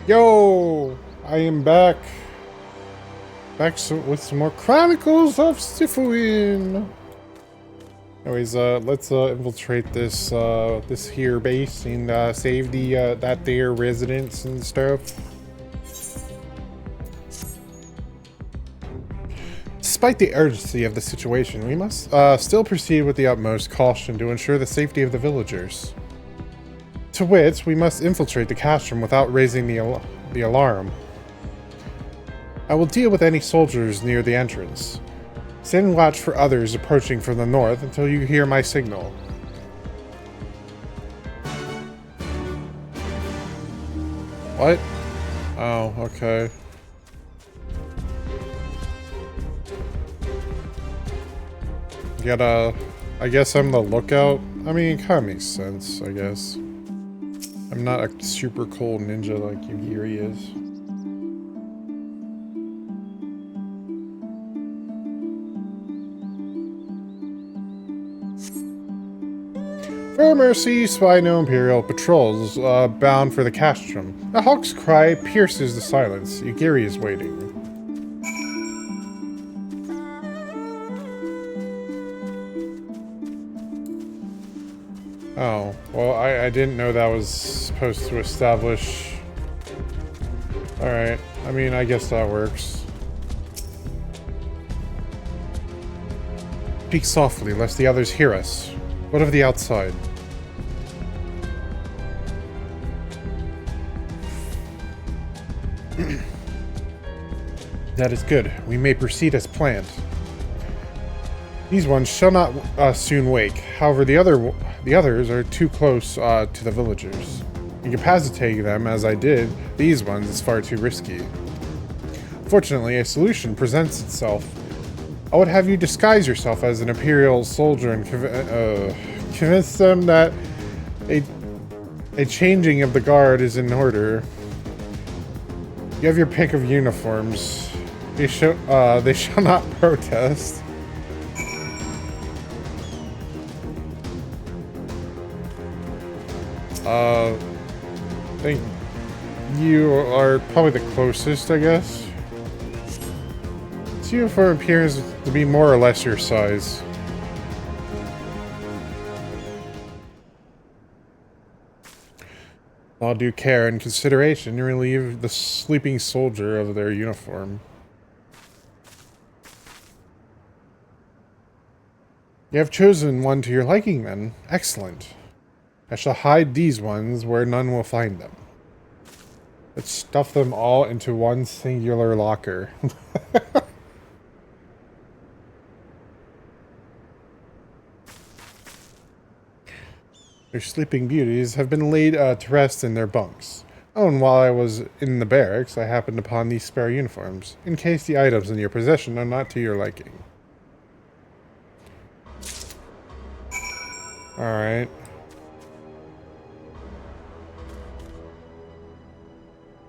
Yo, I am back. With some more Chronicles of Sifuin. Anyways, let's infiltrate this here base and save the that there residents and stuff. Despite the urgency of the situation, we must still proceed with the utmost caution to ensure the safety of the villagers. To wit, we must infiltrate the castrum without raising the alarm. I will deal with any soldiers near the entrance. Stand watch for others approaching from the north until you hear my signal. What? Oh, okay. I guess I'm the lookout. I mean, it kind of makes sense, I guess. I'm not a super cool ninja like Yugiri is. For mercy, spy no Imperial patrols bound for the castrum. A hawk's cry pierces the silence. Yugiri is waiting. Oh, well, I didn't know that was supposed to establish... Alright, I mean, I guess that works. Speak softly, lest the others hear us. What of the outside? That is good. We may proceed as planned. These ones shall not soon wake. However, the others are too close to the villagers. Incapacitating them, as I did, these ones is far too risky. Fortunately, a solution presents itself. I would have you disguise yourself as an Imperial soldier and convince them that a changing of the guard is in order. You have your pick of uniforms. They shall not protest. I think you are probably the closest, I guess. This uniform appears to be more or less your size. All due care and consideration, you relieve the sleeping soldier of their uniform. You have chosen one to your liking, then. Excellent. I shall hide these ones where none will find them. Let's stuff them all into one singular locker. Their sleeping beauties have been laid to rest in their bunks. Oh, and while I was in the barracks, I happened upon these spare uniforms, in case the items in your possession are not to your liking. Alright.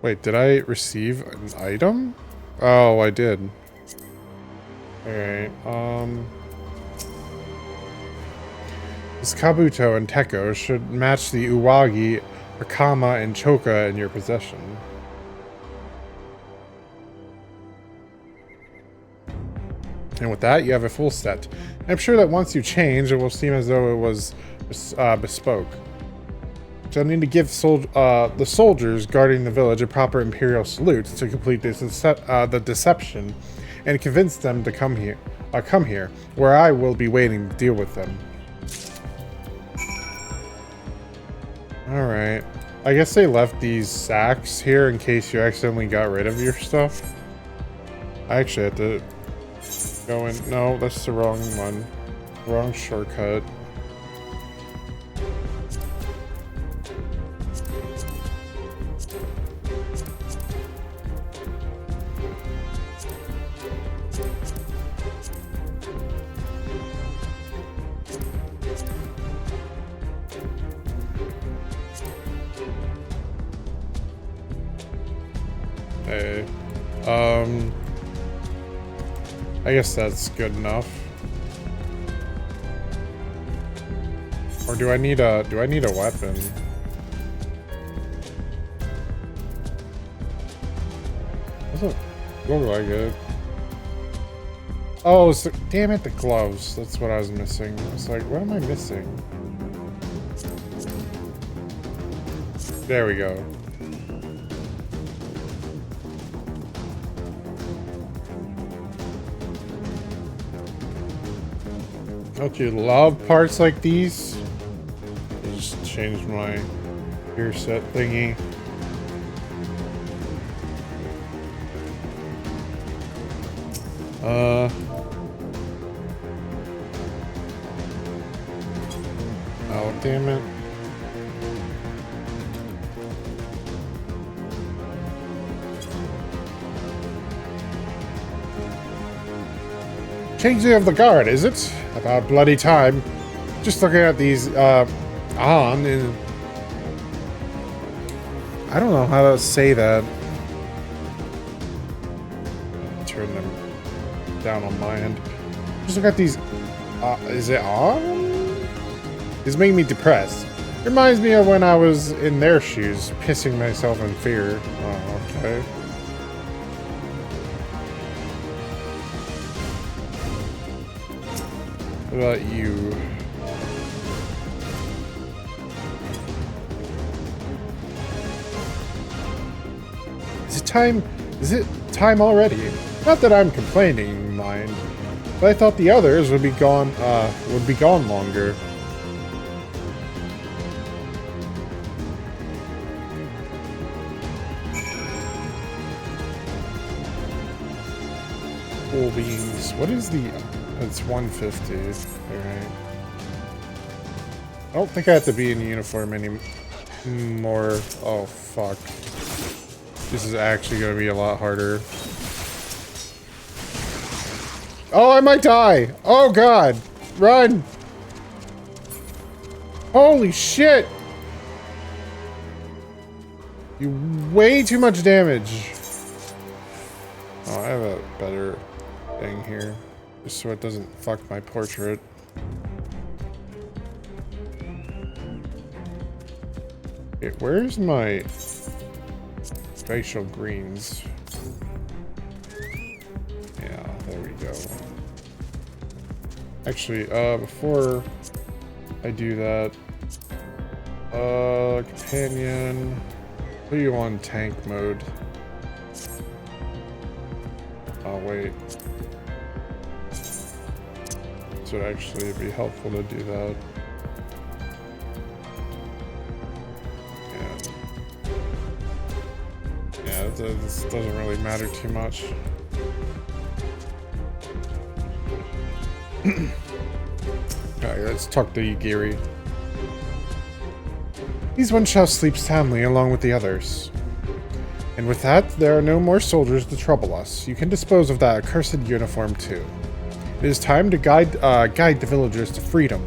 Wait, did I receive an item? Oh, I did. Alright, this Kabuto and Teko should match the Uwagi, Akama, and Choka in your possession. And with that, you have a full set. I'm sure that once you change, it will seem as though it was bespoke. So I need to give the soldiers guarding the village a proper Imperial salute to complete this the deception, and convince them to come here, where I will be waiting to deal with them. Alright. I guess they left these sacks here in case you accidentally got rid of your stuff. I actually had to go in. No, that's the wrong one. Wrong shortcut. Okay. I guess that's good enough. Or do I need a weapon? Doesn't look like it. Oh, it's the, damn it, the gloves. That's what I was missing. I was like, what am I missing? There we go. Don't you love parts like these? I just changed my ear set thingy. Oh, damn it. Changing of the guard, is it? About bloody time. Just looking at these, on, and I don't know how to say that. Turn them down on my end. Just look at these, is it on? It's making me depressed. It reminds me of when I was in their shoes, pissing myself in fear. Oh, okay. What about you? Is it time already? Not that I'm complaining, mind, but I thought the others would be gone longer. Cool beans. What is the... It's 150. Alright. I don't think I have to be in uniform anymore. Oh, fuck. This is actually going to be a lot harder. Oh, I might die! Oh, God! Run! Holy shit! You way too much damage. Oh, I have a better thing here. Just so it doesn't fuck my portrait. Okay, where's my facial greens? Yeah, there we go. Actually, before I do that, companion, put you on tank mode. Oh, wait. This would actually be helpful to do that. Yeah, this doesn't really matter too much. Alright, let's talk to Yugiri. These ones shall sleep soundly along with the others. And with that, there are no more soldiers to trouble us. You can dispose of that accursed uniform too. It is time to guide the villagers to freedom.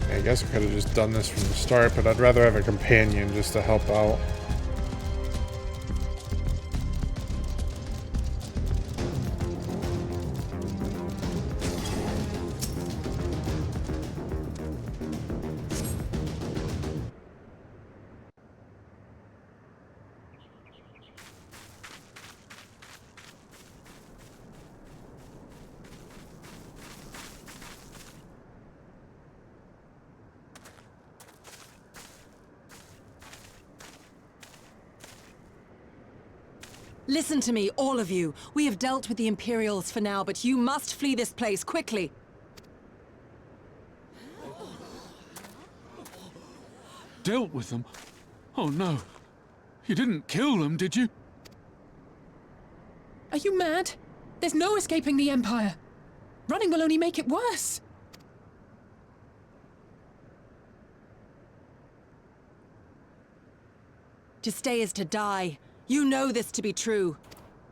I guess I could have just done this from the start, but I'd rather have a companion just to help out. Listen to me, all of you. We have dealt with the Imperials for now, but you must flee this place, quickly. Dealt with them? Oh no. You didn't kill them, did you? Are you mad? There's no escaping the Empire. Running will only make it worse. To stay is to die. You know this to be true.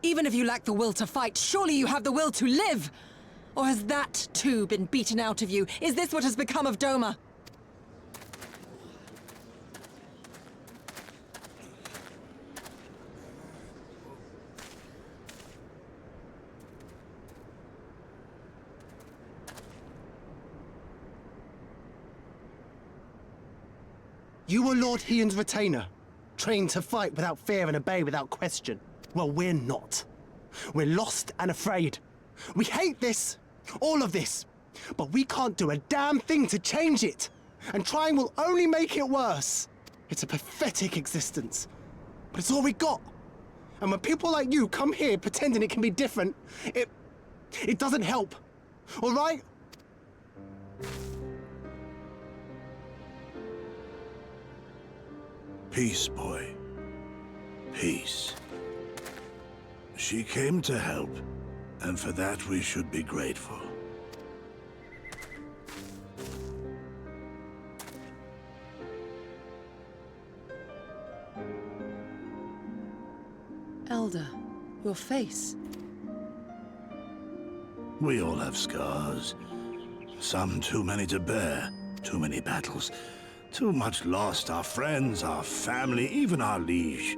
Even if you lack the will to fight, surely you have the will to live! Or has that, too, been beaten out of you? Is this what has become of Doma? You were Lord Hien's retainer, trained to fight without fear and obey without question. Well, we're not. We're lost and afraid. We hate this, all of this, but we can't do a damn thing to change it. And trying will only make it worse. It's a pathetic existence, but it's all we got. And when people like you come here pretending it can be different, it doesn't help. All right? Peace, boy. Peace. She came to help, and for that we should be grateful. Elder, your face. We all have scars. Some too many to bear. Too many battles. Too much lost. Our friends, our family, even our liege.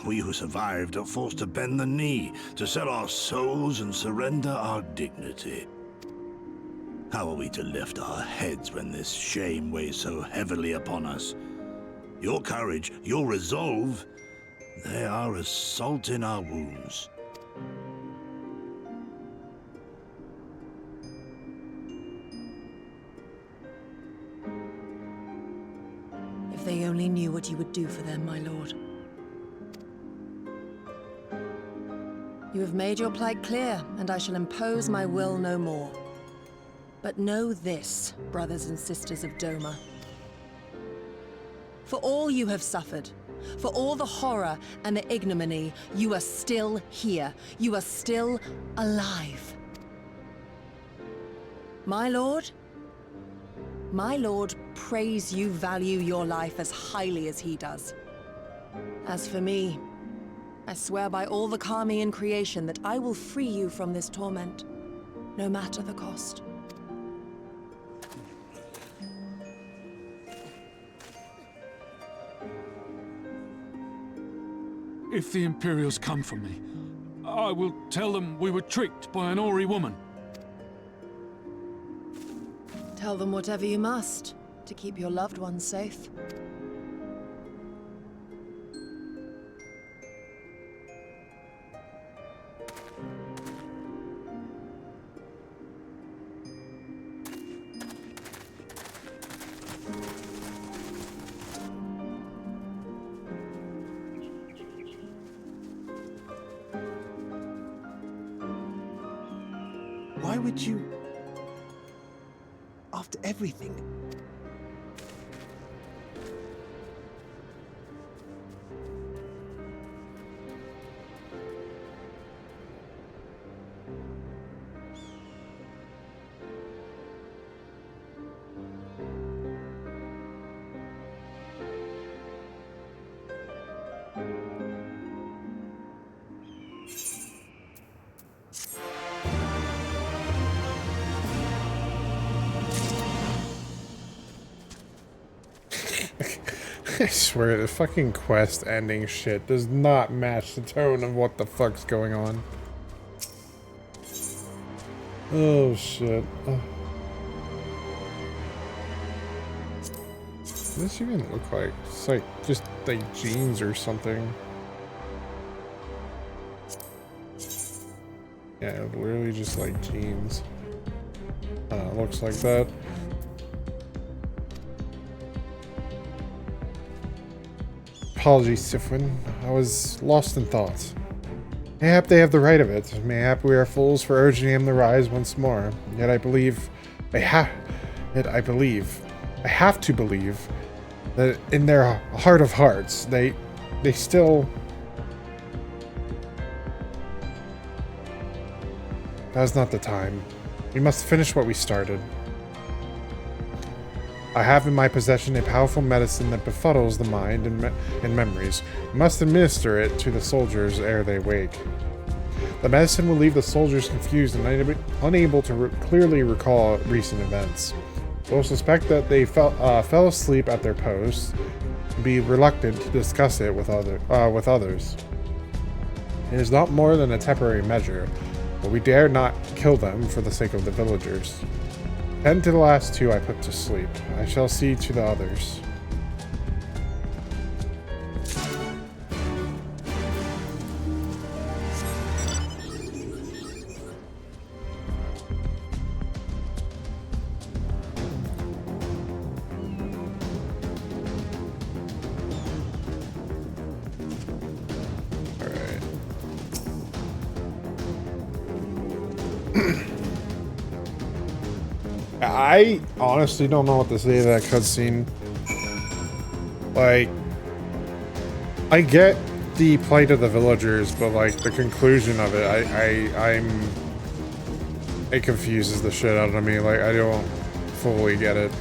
We who survived are forced to bend the knee, to sell our souls and surrender our dignity. How are we to lift our heads when this shame weighs so heavily upon us? Your courage, your resolve, they are as salt in our wounds. If they only knew what you would do for them, my lord. You have made your plight clear, and I shall impose my will no more. But know this, brothers and sisters of Doma. For all you have suffered, for all the horror and the ignominy, you are still here. You are still alive. My lord prays you value your life as highly as he does. As for me, I swear by all the Kami in creation that I will free you from this torment, no matter the cost. If the Imperials come for me, I will tell them we were tricked by an Ori woman. Tell them whatever you must to keep your loved ones safe. Why would you... after everything? I swear, the fucking quest ending shit does not match the tone of what the fuck's going on. Oh shit. What does this even look like? It's like just like jeans or something. Yeah, literally just like jeans. Looks like that. Apologies, Sifwin. I was lost in thought. Mayhap they have the right of it. Mayhap we are fools for urging him to rise once more. Yet I believe... I have to believe that in their heart of hearts, they still... Now's not the time. We must finish what we started. I have in my possession a powerful medicine that befuddles the mind and memories. We must administer it to the soldiers ere they wake. The medicine will leave the soldiers confused and unable to clearly recall recent events. We'll suspect that they fell asleep at their posts and be reluctant to discuss it with others. It is not more than a temporary measure, but we dare not kill them for the sake of the villagers. 10 to the last 2 I put to sleep. I shall see to the others. I honestly don't know what to say to that cutscene. Like, I get the plight of the villagers, but like the conclusion of it, it confuses the shit out of me. Like, I don't fully get it.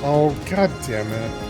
Oh, god damn it.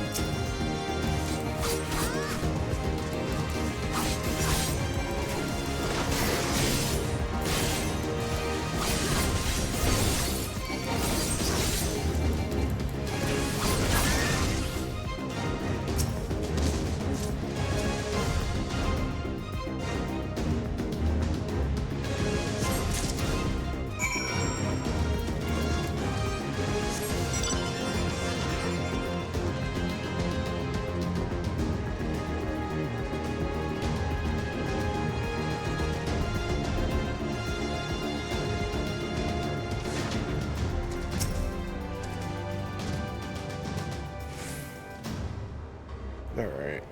Alright.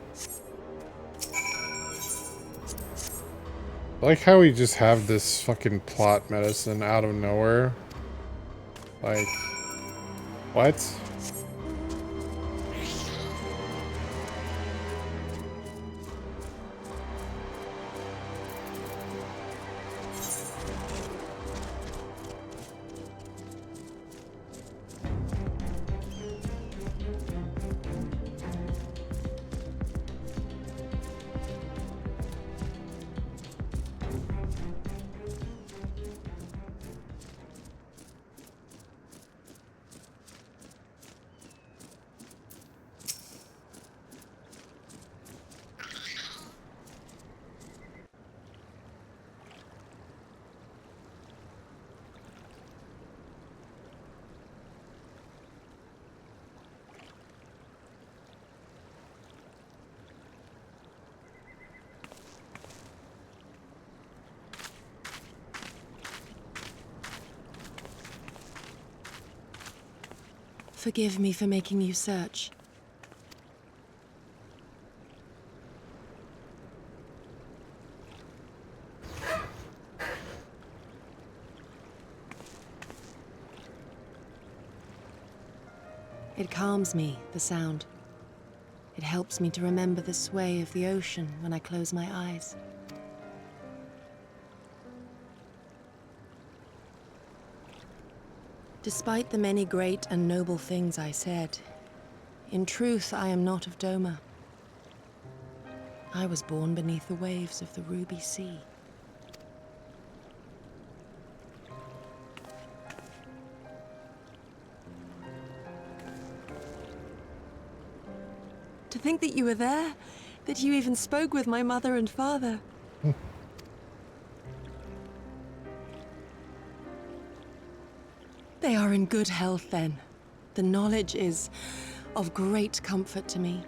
I like how we just have this fucking plot medicine out of nowhere. Like, what? Forgive me for making you search. It calms me, the sound. It helps me to remember the sway of the ocean when I close my eyes. Despite the many great and noble things I said, in truth I am not of Doma. I was born beneath the waves of the Ruby Sea. To think that you were there, that you even spoke with my mother and father. They are in good health, then. The knowledge is of great comfort to me.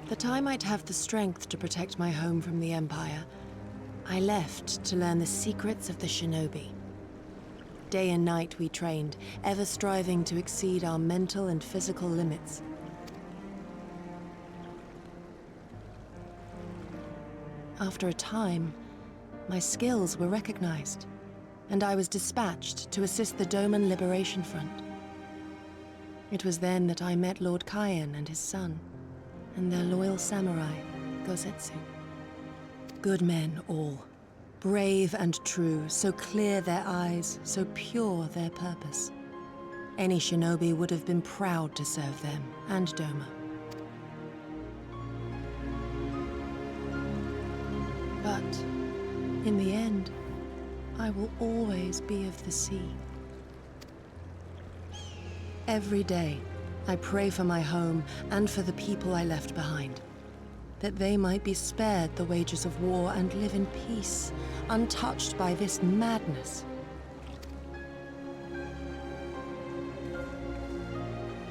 That I might have the strength to protect my home from the Empire, I left to learn the secrets of the shinobi. Day and night we trained, ever striving to exceed our mental and physical limits. After a time, my skills were recognized, and I was dispatched to assist the Doman Liberation Front. It was then that I met Lord Kaien and his son, and their loyal samurai, Gosetsu. Good men all, brave and true, so clear their eyes, so pure their purpose. Any shinobi would have been proud to serve them and Doma. But, in the end, I will always be of the sea. Every day, I pray for my home and for the people I left behind. that they might be spared the wages of war and live in peace, untouched by this madness.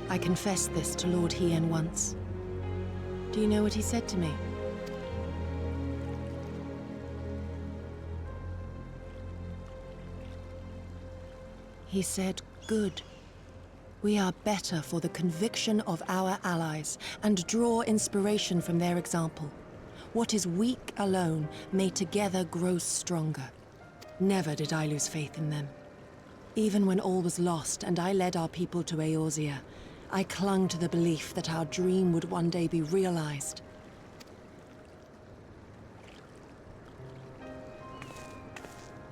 I confessed this to Lord Hien once. Do you know what he said to me? He said, "Good. We are better for the conviction of our allies, and draw inspiration from their example. What is weak alone may together grow stronger." Never did I lose faith in them. Even when all was lost and I led our people to Eorzea, I clung to the belief that our dream would one day be realized.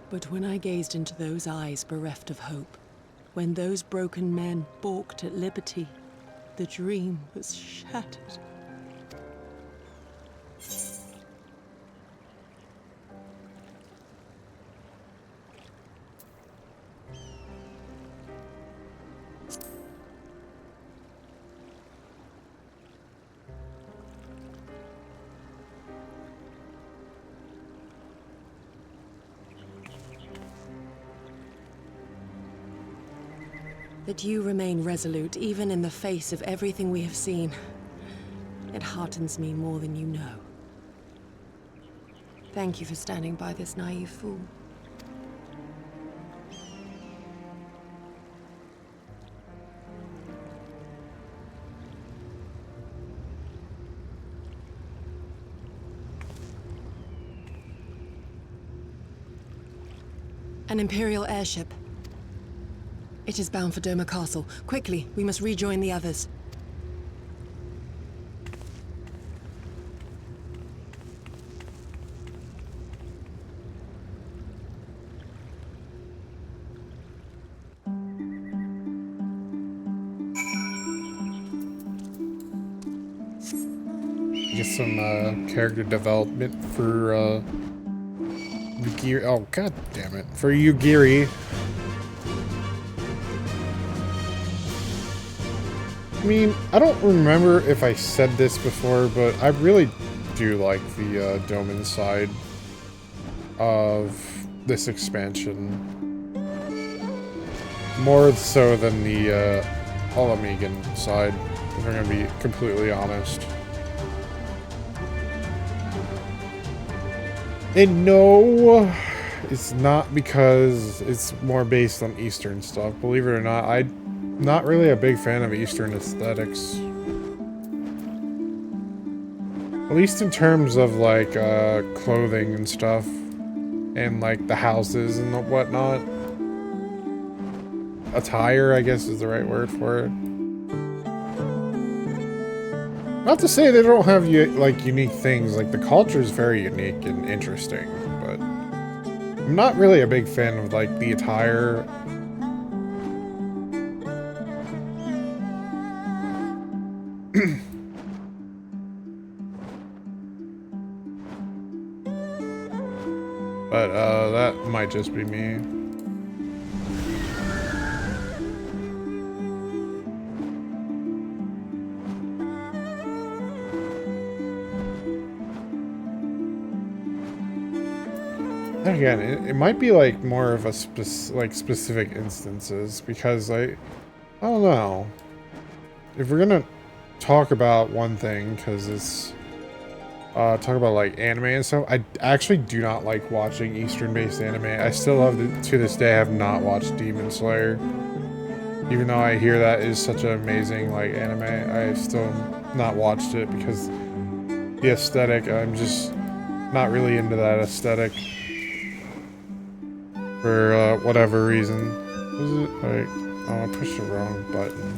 But when I gazed into those eyes bereft of hope, when those broken men balked at liberty, the dream was shattered. That you remain resolute, even in the face of everything we have seen. It heartens me more than you know. Thank you for standing by this naive fool. An Imperial airship. It is bound for Doma Castle. Quickly, we must rejoin the others. Get some character development for Yugiri. Oh, god damn it. For Yugiri. I mean, I don't remember if I said this before, but I really do like the Doman side of this expansion. More so than the Alamegan side, if I'm gonna be completely honest. And no, it's not because it's more based on Eastern stuff. Believe it or not, I'm not really a big fan of Eastern aesthetics. At least in terms of like clothing and stuff. And like the houses and whatnot. Attire, I guess is the right word for it. Not to say they don't have like unique things, like the culture is very unique and interesting, but I'm not really a big fan of like the attire. But that might just be me. Again, it might be like more of a specific instances, because I don't know if we're gonna talk about one thing, because it's talk about like anime and stuff. I actually do not like watching Eastern based anime. I still to this day have not watched Demon Slayer, even though I hear that is such an amazing like anime. I still not watched it because the aesthetic, I'm just not really into that aesthetic. For whatever reason. Was it like, oh, I pushed the wrong button.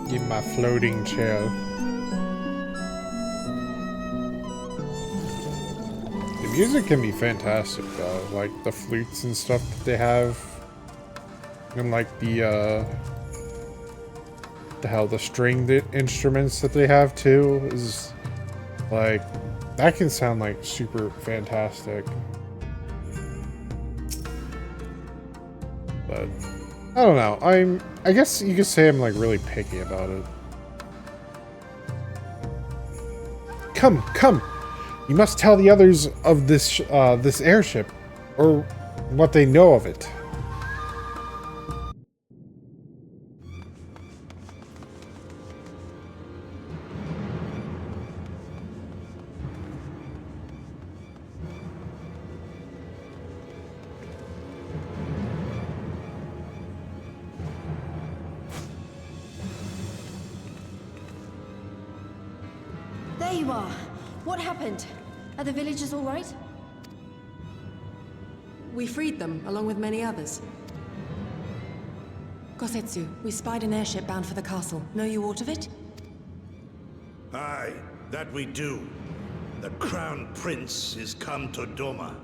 Give my floating chair. The music can be fantastic though, like the flutes and stuff that they have. And like the stringed instruments that they have too is like, that can sound like super fantastic. But I don't know. I guess you could say I'm like really picky about it. Come, come. You must tell the others of this this airship, or what they know of it. There you are. What happened? Are the villagers all right? We freed them, along with many others. Kosetsu, we spied an airship bound for the castle. Know you aught of it? Aye, that we do. The Crown Prince is come to Doma.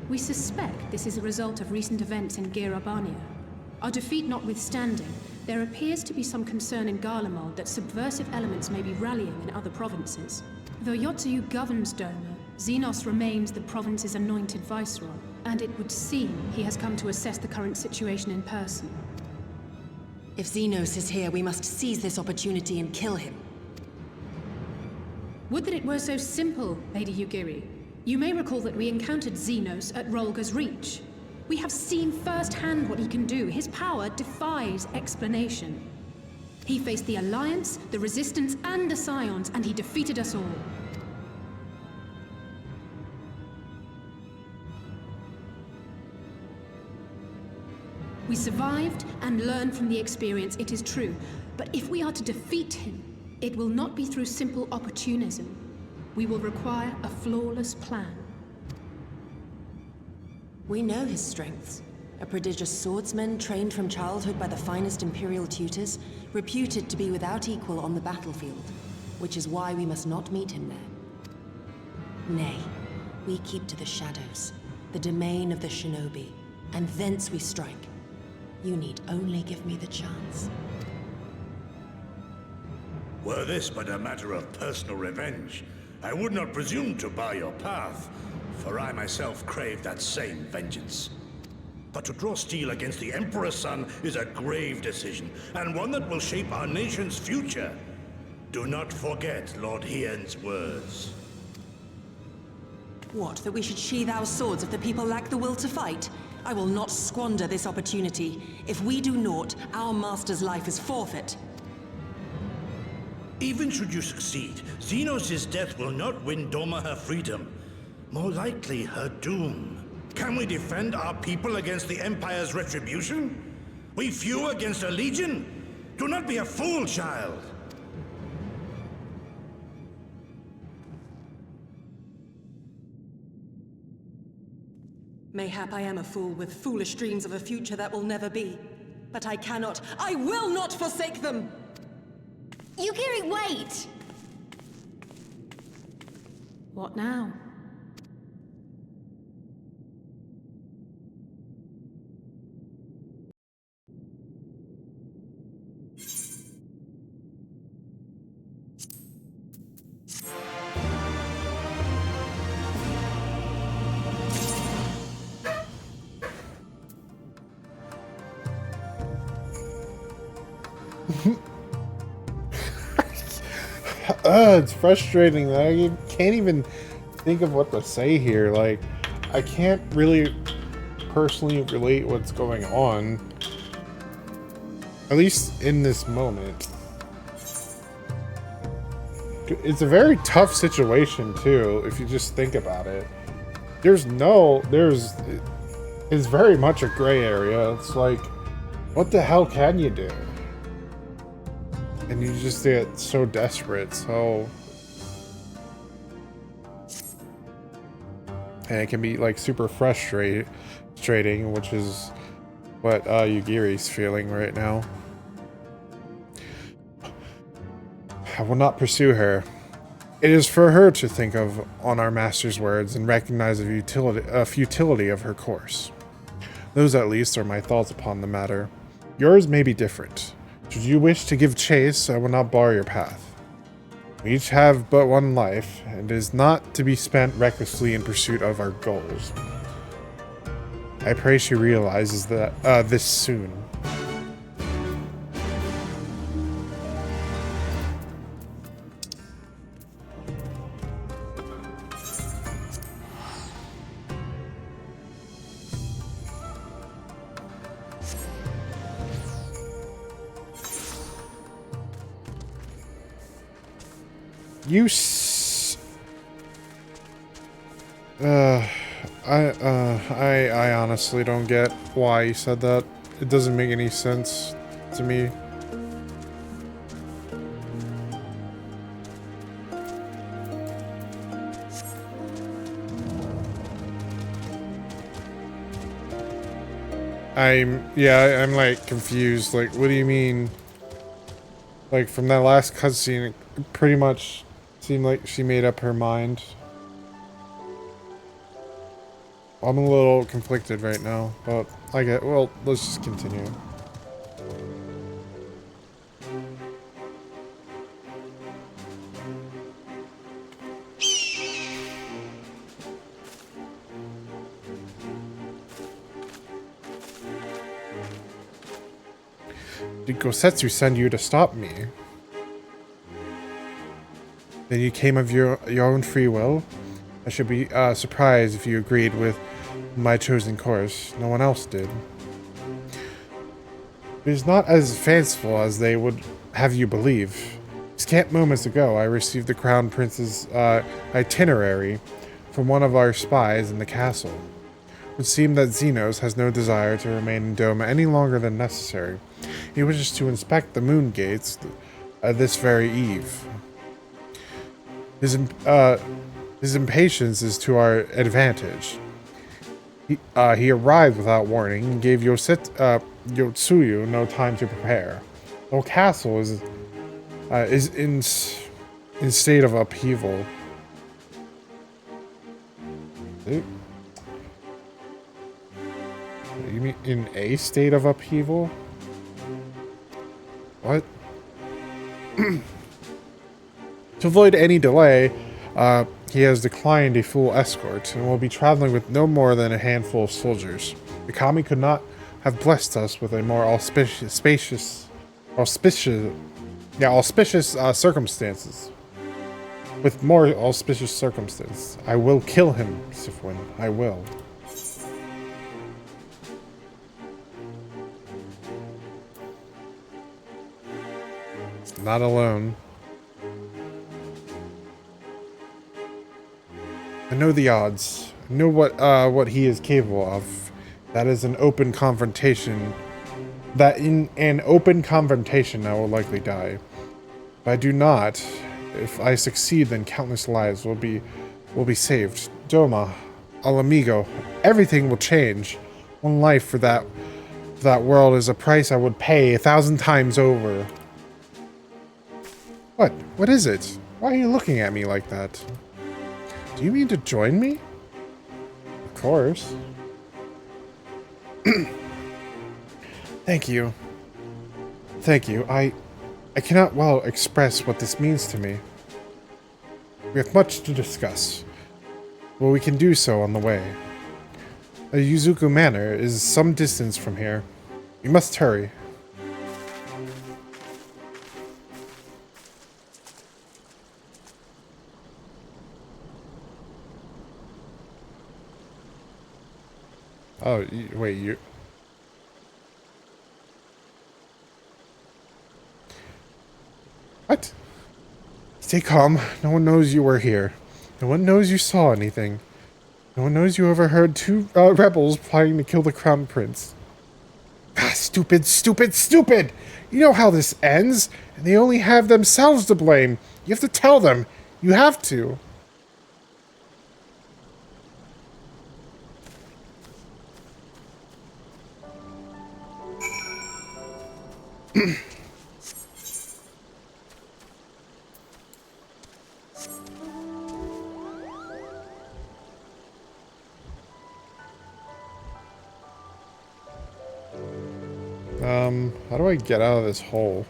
We suspect this is a result of recent events in Girabania. Our defeat notwithstanding, there appears to be some concern in Garlemald that subversive elements may be rallying in other provinces. Though Yotsuyu governs Doma, Xenos remains the province's anointed viceroy, and it would seem he has come to assess the current situation in person. If Xenos is here, we must seize this opportunity and kill him. Would that it were so simple, Lady Yugiri. You may recall that we encountered Xenos at Rolga's Reach. We have seen firsthand what he can do. His power defies explanation. He faced the Alliance, the Resistance, and the Scions, and he defeated us all. We survived and learned from the experience, it is true. But if we are to defeat him, it will not be through simple opportunism. We will require a flawless plan. We know his strengths. A prodigious swordsman trained from childhood by the finest Imperial tutors, reputed to be without equal on the battlefield, which is why we must not meet him there. Nay, we keep to the shadows, the domain of the shinobi, and thence we strike. You need only give me the chance. Were this but a matter of personal revenge, I would not presume to bar your path, for I myself crave that same vengeance. But to draw steel against the Emperor's son is a grave decision, and one that will shape our nation's future. Do not forget Lord Hien's words. What, that we should sheathe our swords if the people lack the will to fight? I will not squander this opportunity. If we do naught, our master's life is forfeit. Even should you succeed, Xenos' death will not win Doma her freedom. More likely, her doom. Can we defend our people against the Empire's retribution? We few against a legion? Do not be a fool, child! Mayhap I am a fool with foolish dreams of a future that will never be. But I cannot, I will not forsake them! Yugiri, wait! What now? It's frustrating that I can't even think of what to say here. Like, I can't really personally relate what's going on, at least in this moment. It's a very tough situation too, if you just think about it. It's very much a gray area. It's like, what the hell can you do? And you just get so desperate, and it can be like super frustrating, which is what Yugiri's feeling right now. I will not pursue her. It is for her to think of on our master's words and recognize the futility of her course. Those, at least, are my thoughts upon the matter. Yours may be different. Should you wish to give chase, I will not bar your path. We each have but one life, and it is not to be spent recklessly in pursuit of our goals. I pray she realizes that this soon. I honestly don't get why you said that. It doesn't make any sense to me. I'm like confused. Like, what do you mean? Like, from that last cutscene, it pretty much seemed like she made up her mind. I'm a little conflicted right now, but well, let's just continue. Did Gosetsu send you to stop me? Then you came of your own free will? I should be surprised if you agreed with my chosen course. No one else did. It is not as fanciful as they would have you believe. Scant moments ago, I received the Crown Prince's itinerary from one of our spies in the castle. It would seem that Xenos has no desire to remain in Doma any longer than necessary. He wishes to inspect the moon gates this very eve. His impatience is to our advantage. He arrived without warning and gave Yotsuyu no time to prepare. The whole castle is in state of upheaval. You mean in a state of upheaval? What? To avoid any delay, he has declined a full escort and will be traveling with no more than a handful of soldiers. The kami could not have blessed us with a more auspicious circumstances. With more auspicious circumstances. I will kill him, Sifwin. I will. Not alone. I know the odds. I know what he is capable of. That is an open confrontation. That in an open confrontation I will likely die. If I do not, if I succeed, then countless lives will be saved. Doma, al amigo, everything will change. One life for that world is a price I would pay 1,000 times over. What? What is it? Why are you looking at me like that? Do you mean to join me? Of course. Thank you. Thank you. I cannot well express what this means to me. We have much to discuss. Well, we can do so on the way. Yuzuku Manor is some distance from here. We must hurry. Oh, wait, you... What? Stay calm. No one knows you were here. No one knows you saw anything. No one knows you overheard two rebels planning to kill the Crown Prince. Ah, stupid, stupid, stupid! You know how this ends, and they only have themselves to blame. You have to tell them. You have to. How do I get out of this hole?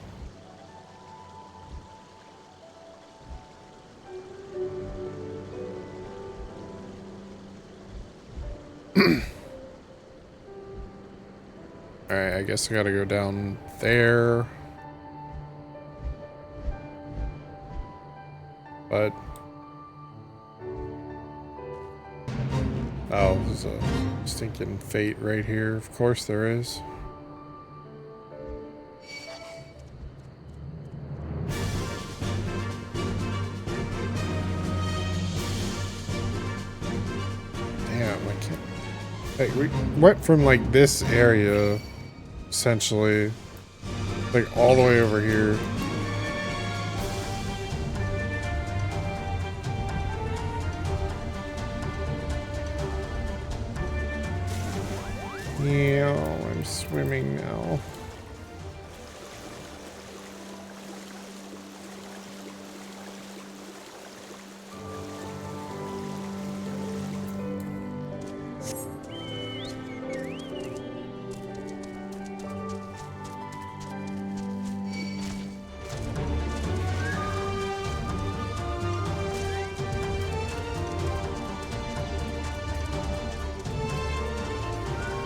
Alright, I guess I gotta go down there. But... oh, there's a stinking fate right here. Of course there is. Damn, I can't... like, we went from, like, this area, essentially, like, all the way over here. Yeah, I'm swimming now.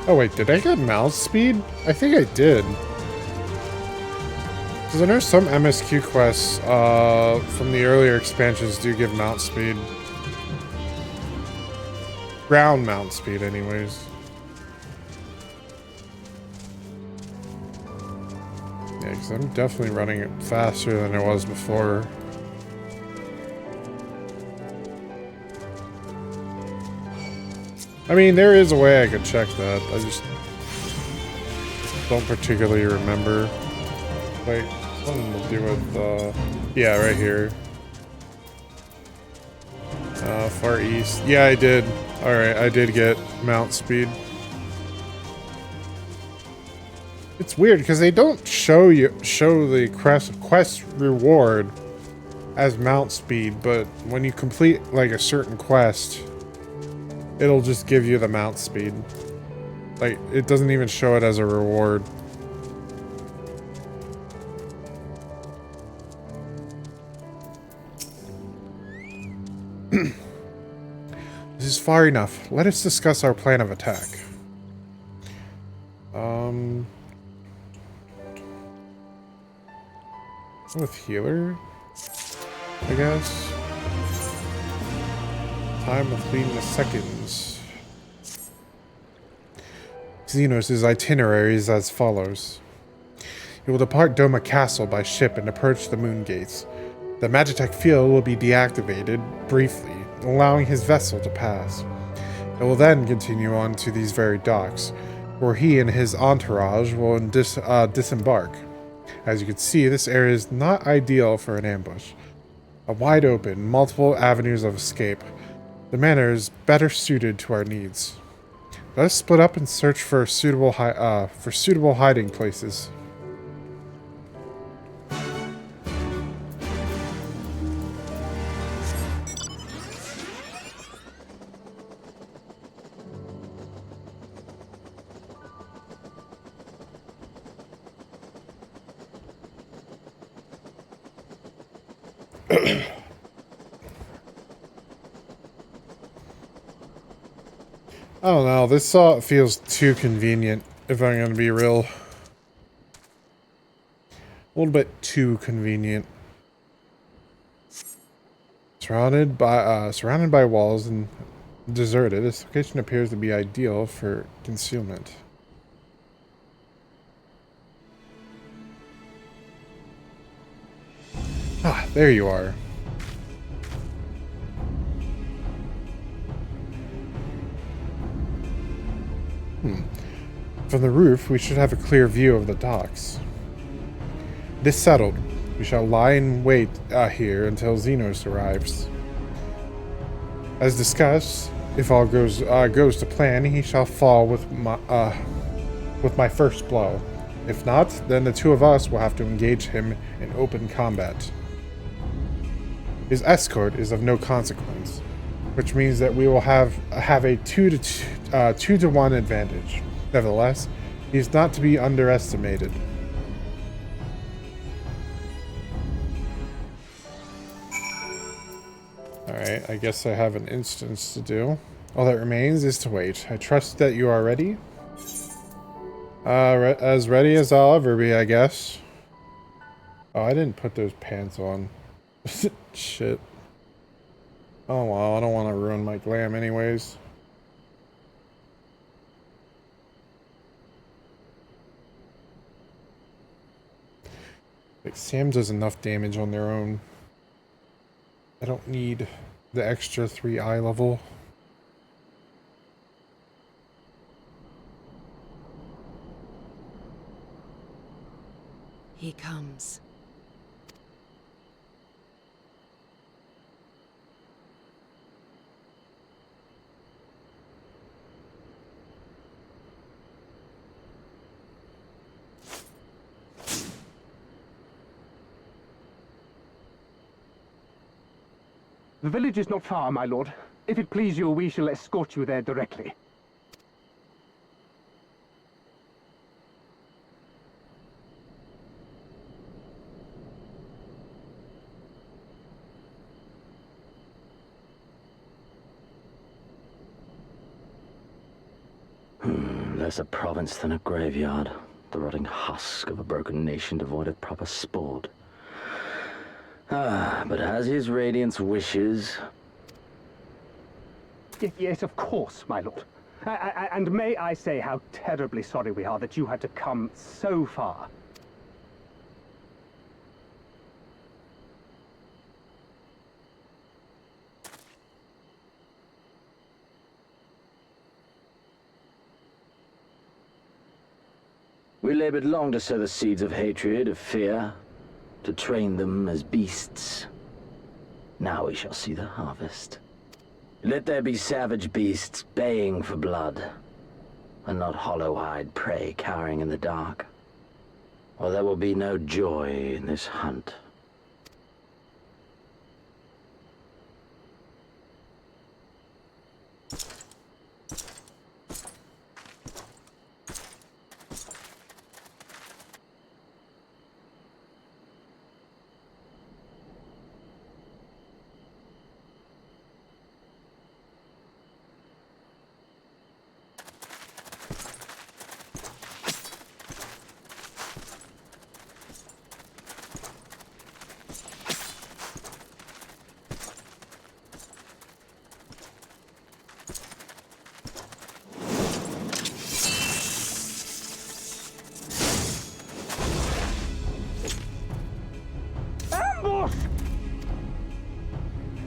Oh wait, did I get mouse speed? I think I did. Because I know some MSQ quests from the earlier expansions do give mount speed. Ground mount speed, anyways. Yeah, because I'm definitely running it faster than I was before. I mean, there is a way I could check that. I just don't particularly remember. Wait, something to do with, yeah, right here. Far east. Yeah, I did. Alright, I did get mount speed. It's weird, because they don't show the quest reward as mount speed, but when you complete, like, a certain quest, it'll just give you the mount speed. Like, it doesn't even show it as a reward. This is far enough. Let us discuss our plan of attack. With healer, I guess. Time of leading the seconds. Xenos' itinerary is as follows. He will depart Doma Castle by ship and approach the moon gates. The Magitech field will be deactivated briefly, allowing his vessel to pass. It will then continue on to these very docks, where he and his entourage will disembark. As you can see, this area is not ideal for an ambush. A wide open, multiple avenues of escape. The manor is better suited to our needs. Let us split up and search for suitable hiding places. I don't know, this feels too convenient, if I'm gonna be real. A little bit too convenient. Surrounded by walls and deserted, this location appears to be ideal for concealment. Ah, there you are. From the roof, we should have a clear view of the docks. This settled, we shall lie in wait here until Xenos arrives. As discussed, if all goes to plan, he shall fall with my first blow. If not, then the two of us will have to engage him in open combat. His escort is of no consequence, which means that we will have a 2-to-1 advantage. Nevertheless, he is not to be underestimated. Alright, I guess I have an instance to do. All that remains is to wait. I trust that you are ready. As ready as I'll ever be, I guess. Oh, I didn't put those pants on. Shit. Oh well, I don't want to ruin my glam anyways. Like, Sam does enough damage on their own. I don't need the extra 3 eye level. He comes. The village is not far, my lord. If it please you, we shall escort you there directly. Less a province than a graveyard. The rotting husk of a broken nation devoid of proper sport. But as his radiance wishes... Yes, of course, my lord. And may I say how terribly sorry we are that you had to come so far. We labored long to sow the seeds of hatred, of fear, to train them as beasts. Now we shall see the harvest. Let there be savage beasts baying for blood, and not hollow-eyed prey cowering in the dark. Or there will be no joy in this hunt.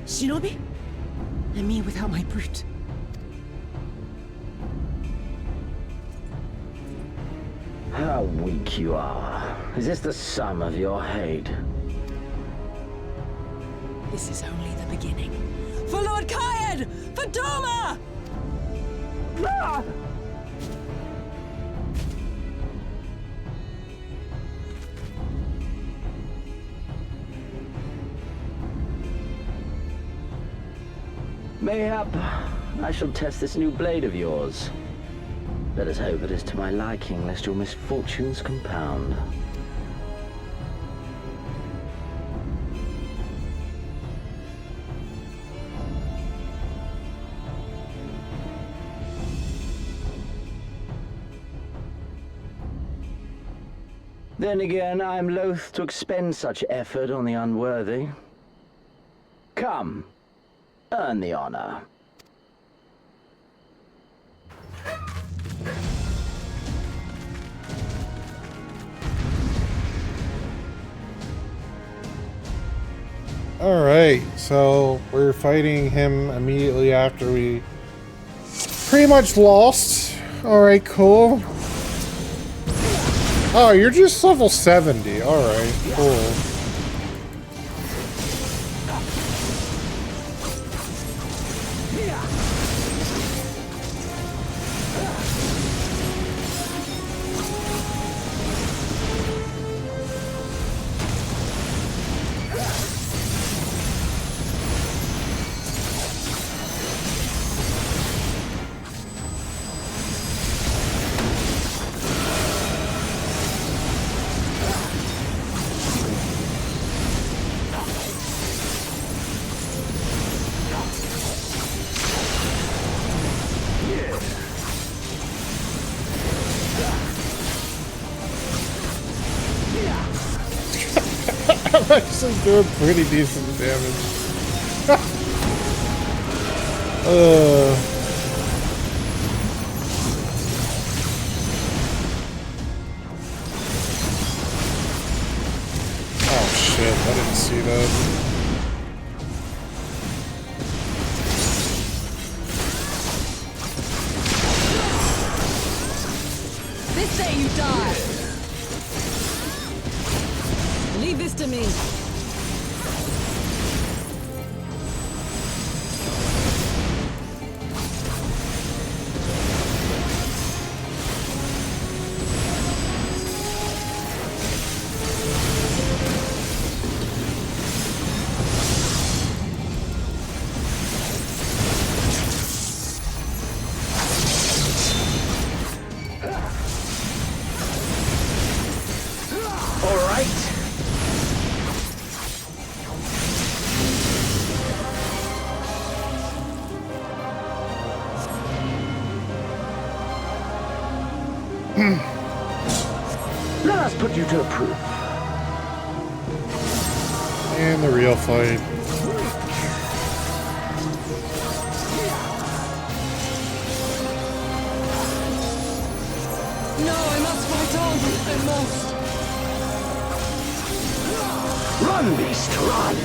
Shinobi? And me without my brute. How weak you are. Is this the sum of your hate? This is only the beginning. For Lord Kayed! For Doma! Ah! Mayhap I shall test this new blade of yours. Let us hope it is to my liking, lest your misfortunes compound. Then again, I am loath to expend such effort on the unworthy. Come, earn the honor. Alright, so we're fighting him immediately after we pretty much lost. Alright, cool. Oh, you're just level 70. Alright, cool. actually doing pretty decent damage. Oh shit, I didn't see that. This day you die! Leave this to me. Let us put you to a proof. And the real fight. No, I must fight on. I must. Run, beast, run!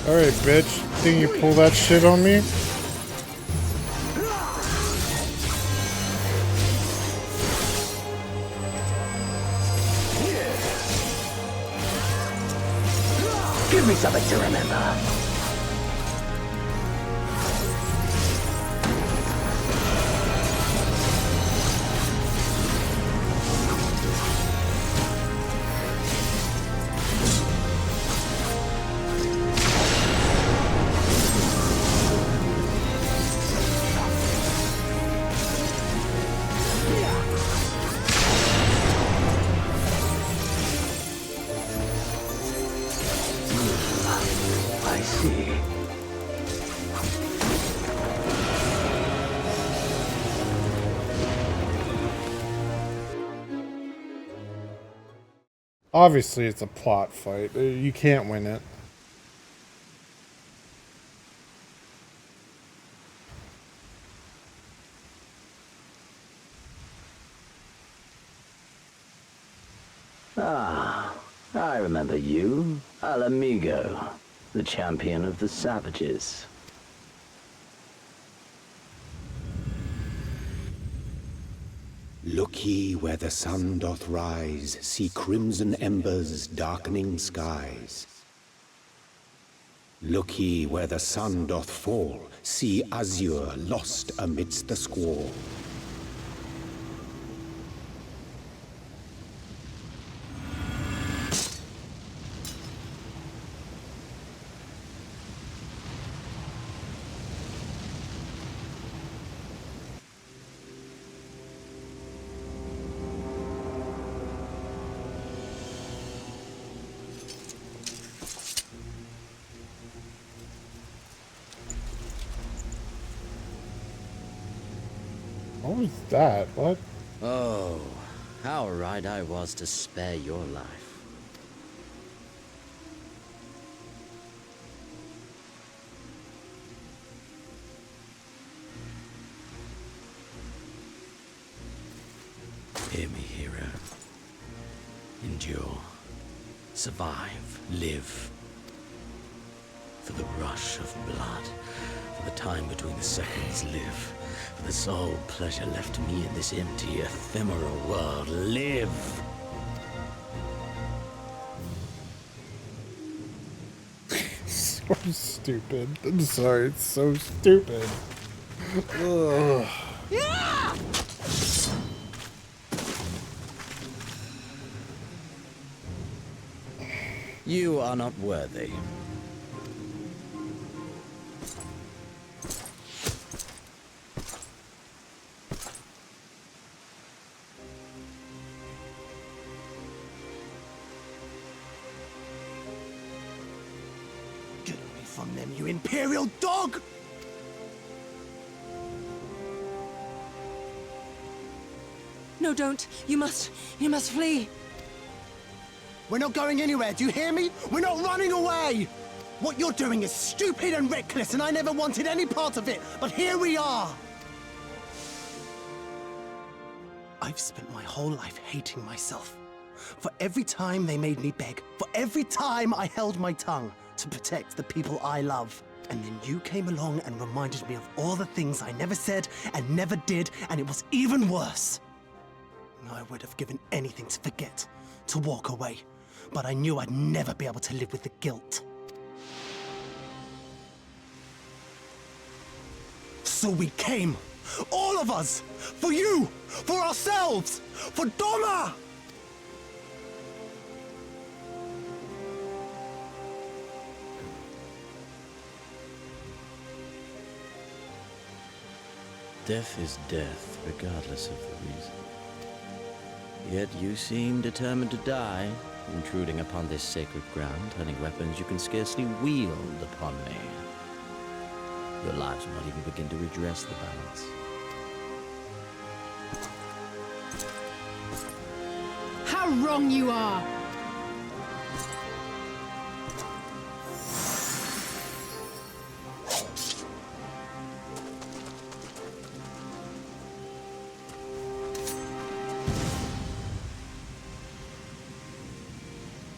Alright, bitch. Think you pull that shit on me? Give me something to remember. I see. Obviously, it's a plot fight. You can't win it. Ah, I remember you. Al Amigo, the champion of the savages. Look ye where the sun doth rise, see crimson embers darkening skies. Look ye where the sun doth fall, see azure lost amidst the squall. What was that? What? Oh, how right I was to spare your life. Hear me, hero. Endure. Survive. Live. For the rush of blood. For the time between the seconds. Live. For the sole pleasure left me in this empty, ephemeral world. Live! So stupid. I'm sorry, it's so stupid. Ugh. Yeah! You are not worthy. Get away from them, you imperial dog! No, don't. You must flee. We're not going anywhere, do you hear me? We're not running away! What you're doing is stupid and reckless, and I never wanted any part of it, but here we are! I've spent my whole life hating myself. For every time they made me beg, for every time I held my tongue to protect the people I love. And then you came along and reminded me of all the things I never said and never did, and it was even worse. I would have given anything to forget, to walk away, but I knew I'd never be able to live with the guilt. So we came, all of us, for you, for ourselves, for Doma! Death is death, regardless of the reason. Yet you seem determined to die, intruding upon this sacred ground, turning weapons you can scarcely wield upon me. Your lives will not even begin to redress the balance. How wrong you are!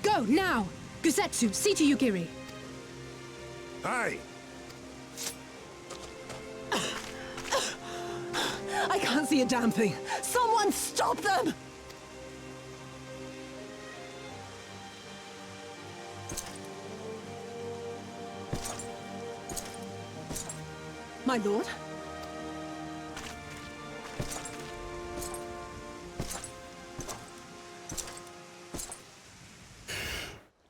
Go, now! Gusetsu, see to Yugiri. Hey! I can't see a damn thing. Someone stop them! My lord?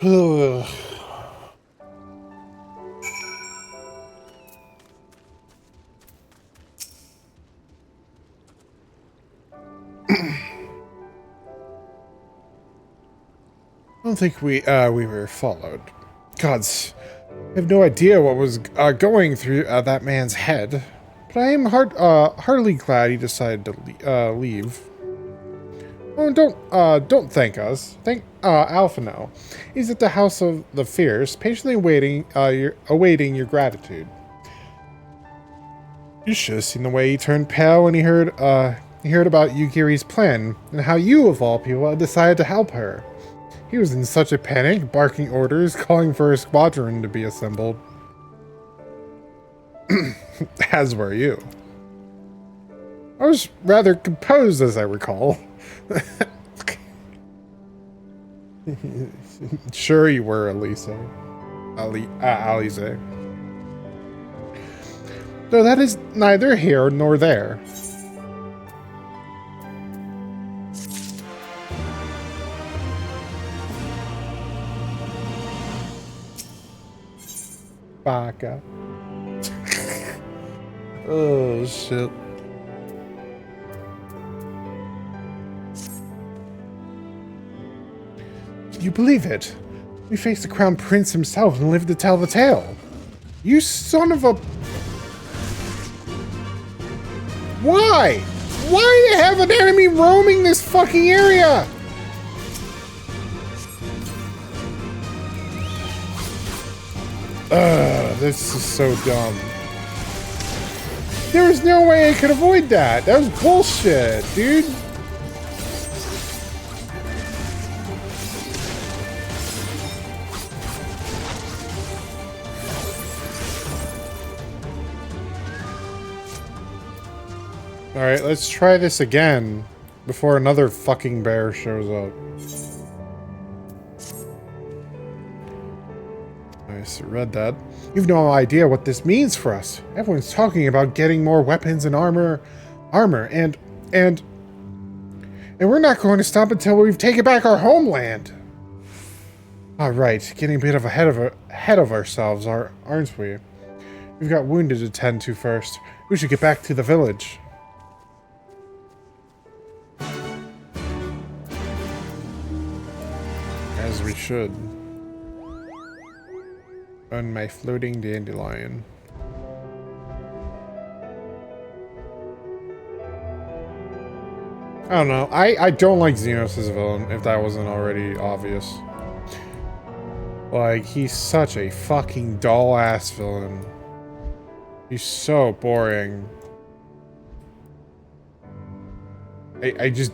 Ugh. I don't think we were followed. Gods, I have no idea what was going through that man's head, but I am heartily glad he decided to leave. Oh, don't thank us. Thank Alphino. He's at the House of the Fierce, patiently awaiting your gratitude. You should have seen the way he turned pale when he heard about Yugiri's plan and how you, of all people, had decided to help her. He was in such a panic, barking orders, calling for a squadron to be assembled. As were you. I was rather composed, as I recall. Sure you were, Alize. Though that is neither here nor there. Baka. Oh, shit. Can you believe it? We faced the Crown Prince himself and lived to tell the tale. You son of a... Why? Why do you have an enemy roaming this fucking area? This is so dumb. There was no way I could avoid that. That was bullshit, dude. Alright, let's try this again before another fucking bear shows up. Nice, read that. You've no idea what this means for us. Everyone's talking about getting more weapons and armor, and we're not going to stop until we've taken back our homeland. All right, getting a bit of ahead of ourselves, aren't we? We've got wounded to tend to first. We should get back to the village. As we should. On my floating dandelion. I don't know. I don't like Xenos as a villain, if that wasn't already obvious. Like, he's such a fucking dull-ass villain. He's so boring. I just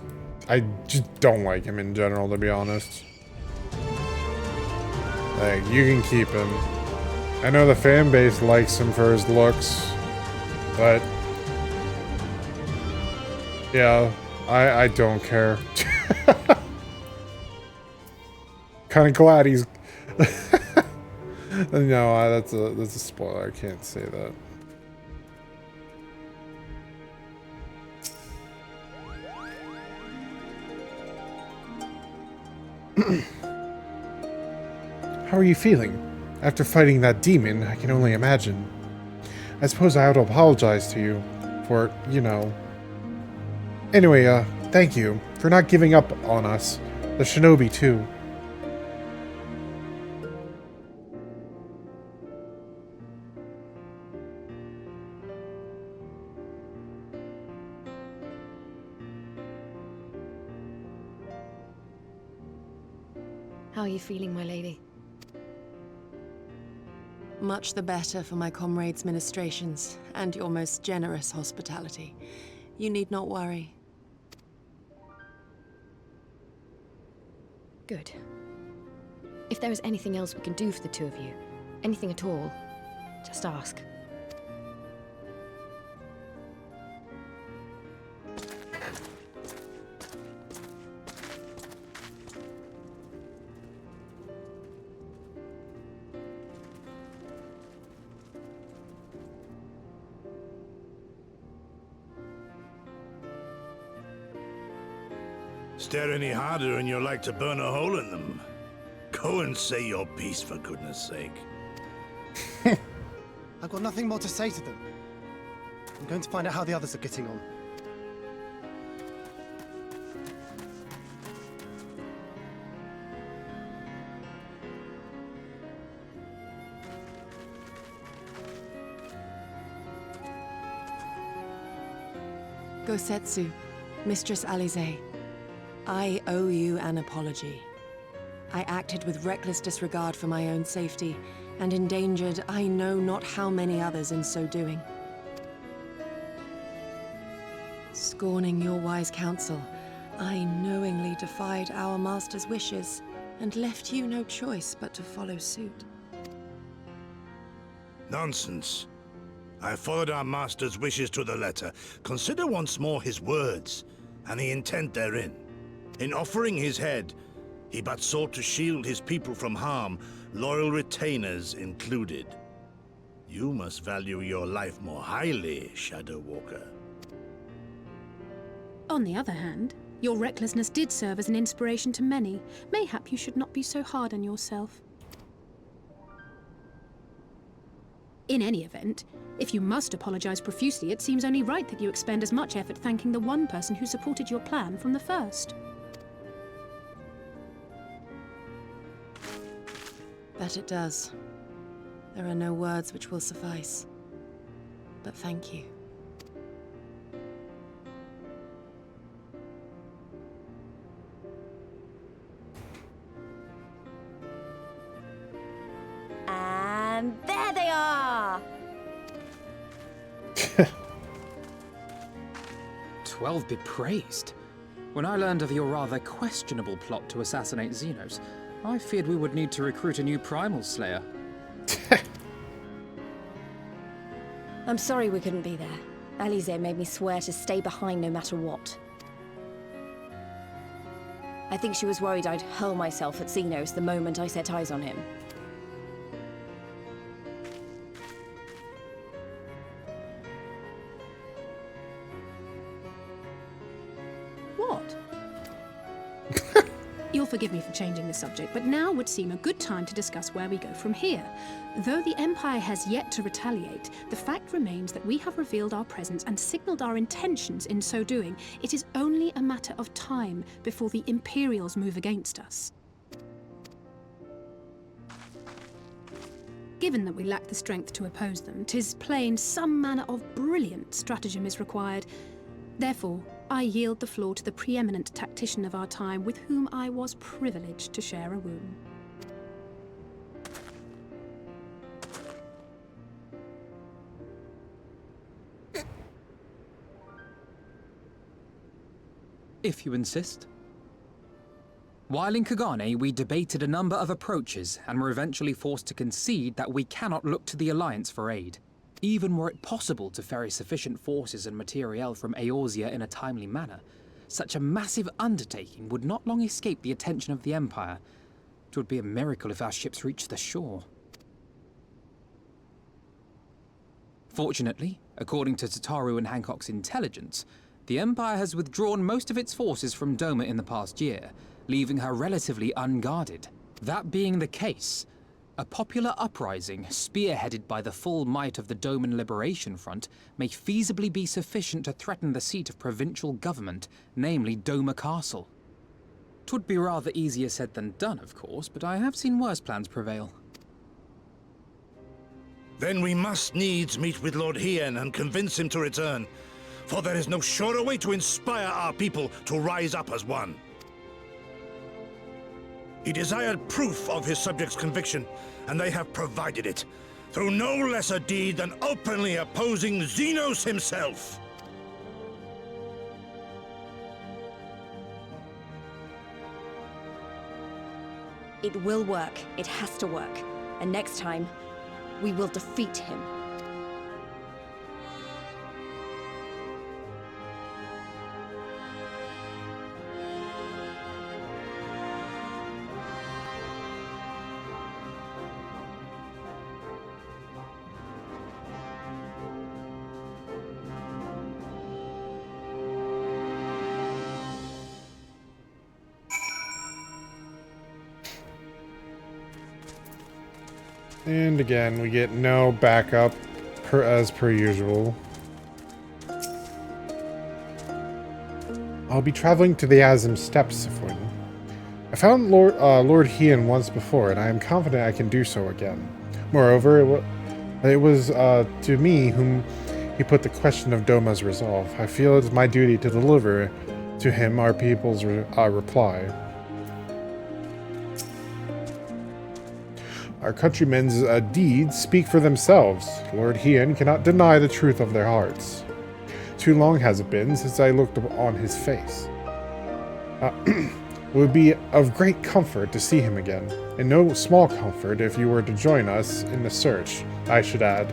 don't like him in general, to be honest. Like, you can keep him. I know the fan base likes him for his looks, but yeah, I don't care. Kind of glad he's. No, that's a spoiler. I can't say that. How are you feeling? After fighting that demon, I can only imagine. I suppose I ought to apologize to you for, you know. Anyway, thank you for not giving up on us. The shinobi, too. How are you feeling, my lady? Much the better for my comrades' ministrations and your most generous hospitality. You need not worry. Good. If there is anything else we can do for the two of you, anything at all, just ask. Stare any harder and you're like to burn a hole in them. Go and say your piece, for goodness sake. I've got nothing more to say to them. I'm going to find out how the others are getting on. Gosetsu, Mistress Alize, I owe you an apology. I acted with reckless disregard for my own safety, and endangered I know not how many others in so doing. Scorning your wise counsel, I knowingly defied our master's wishes, and left you no choice but to follow suit. Nonsense. I followed our master's wishes to the letter. Consider once more his words, and the intent therein. In offering his head, he but sought to shield his people from harm, loyal retainers included. You must value your life more highly, Shadow Walker. On the other hand, your recklessness did serve as an inspiration to many. Mayhap you should not be so hard on yourself. In any event, if you must apologize profusely, it seems only right that you expend as much effort thanking the one person who supported your plan from the first. That it does. There are no words which will suffice. But thank you. And there they are! 12 be praised. When I learned of your rather questionable plot to assassinate Xenos, I feared we would need to recruit a new primal slayer. I'm sorry we couldn't be there. Alize made me swear to stay behind no matter what. I think she was worried I'd hurl myself at Xenos the moment I set eyes on him. What? You'll forgive me for changing the subject, but now would seem a good time to discuss where we go from here. Though the Empire has yet to retaliate, the fact remains that we have revealed our presence and signaled our intentions in so doing. It is only a matter of time before the Imperials move against us. Given that we lack the strength to oppose them, 'tis plain some manner of brilliant stratagem is required. Therefore, I yield the floor to the preeminent tactician of our time with whom I was privileged to share a room. If you insist. While in Kagane, we debated a number of approaches and were eventually forced to concede that we cannot look to the Alliance for aid. Even were it possible to ferry sufficient forces and materiel from Eorzea in a timely manner, such a massive undertaking would not long escape the attention of the Empire. It would be a miracle if our ships reached the shore. Fortunately, according to Tataru and Hancock's intelligence, the Empire has withdrawn most of its forces from Doma in the past year, leaving her relatively unguarded. That being the case, a popular uprising, spearheaded by the full might of the Doman Liberation Front, may feasibly be sufficient to threaten the seat of provincial government, namely Doma Castle. 'Twould be rather easier said than done, of course, but I have seen worse plans prevail. Then we must needs meet with Lord Hien and convince him to return, for there is no surer way to inspire our people to rise up as one. He desired proof of his subjects' conviction, and they have provided it, through no less a deed than openly opposing Xenos himself. It will work. It has to work. And next time, we will defeat him. And again, we get no backup as per usual. I'll be traveling to the Azim Steppes, Sifwin. I found Lord Hien once before, and I am confident I can do so again. Moreover, it was to me whom he put the question of Doma's resolve. I feel it is my duty to deliver to him our people's reply. Our countrymen's deeds speak for themselves. Lord Hien cannot deny the truth of their hearts. Too long has it been since I looked on his face. It would be of great comfort to see him again, and no small comfort if you were to join us in the search, I should add.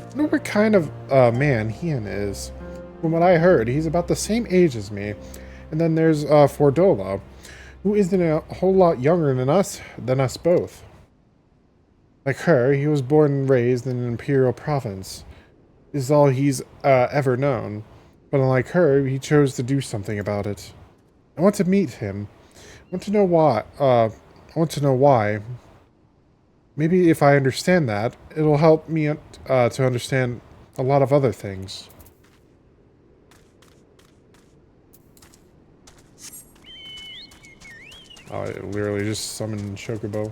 I wonder what kind of man Hien is. From what I heard, he's about the same age as me. And then there's Fordola, who isn't a whole lot younger than us both. Like her, he was born and raised in an imperial province. This is all he's ever known. But unlike her, he chose to do something about it. I want to meet him. I want to know why. Maybe if I understand that, it'll help me to understand a lot of other things. Oh, I literally just summoned Chocobo.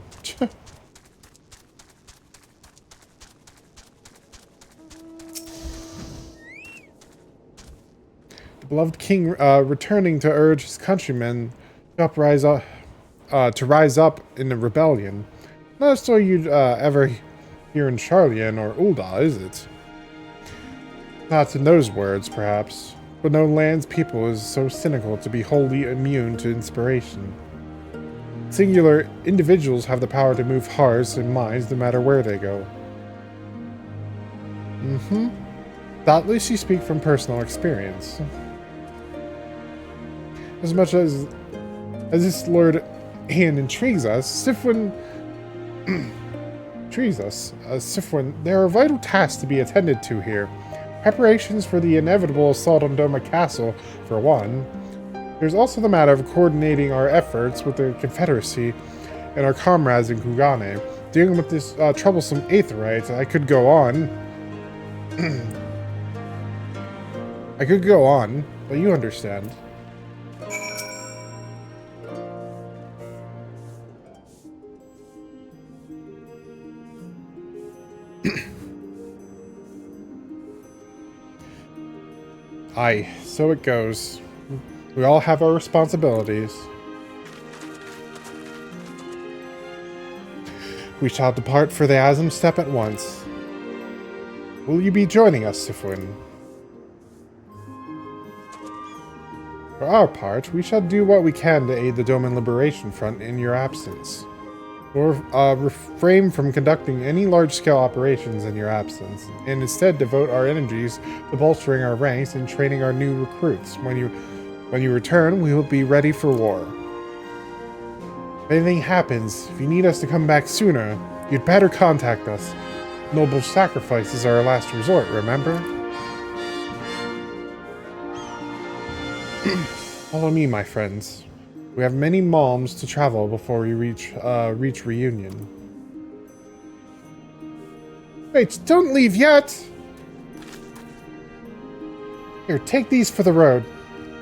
The beloved king returning to urge his countrymen to rise up in a rebellion. Not a story you'd ever hear in Charlian or Ul'dah, is it? Not in those words, perhaps, but no land's people is so cynical to be wholly immune to inspiration. Singular individuals have the power to move hearts and minds no matter where they go. Doubtless you speak from personal experience. As much as this Lord Hien intrigues us, Sifwin... Sifwin, there are vital tasks to be attended to here. Preparations for the inevitable assault on Doma Castle, for one. There's also the matter of coordinating our efforts with the Confederacy and our comrades in Kugane. Dealing with this troublesome Aetherite, I could go on. I could go on, but you understand. Aye, so it goes. We all have our responsibilities. We shall depart for the Asm Steppe at once. Will you be joining us, Sifwin? For our part, we shall do what we can to aid the Doman Liberation Front in your absence. Or refrain from conducting any large-scale operations in your absence, and instead devote our energies to bolstering our ranks and training our new recruits. When you return, we will be ready for war. If anything happens, if you need us to come back sooner, you'd better contact us. Noble sacrifice is our last resort, remember? Follow me, my friends. We have many malms to travel before we reach Reunion. Wait, don't leave yet! Here, take these for the road.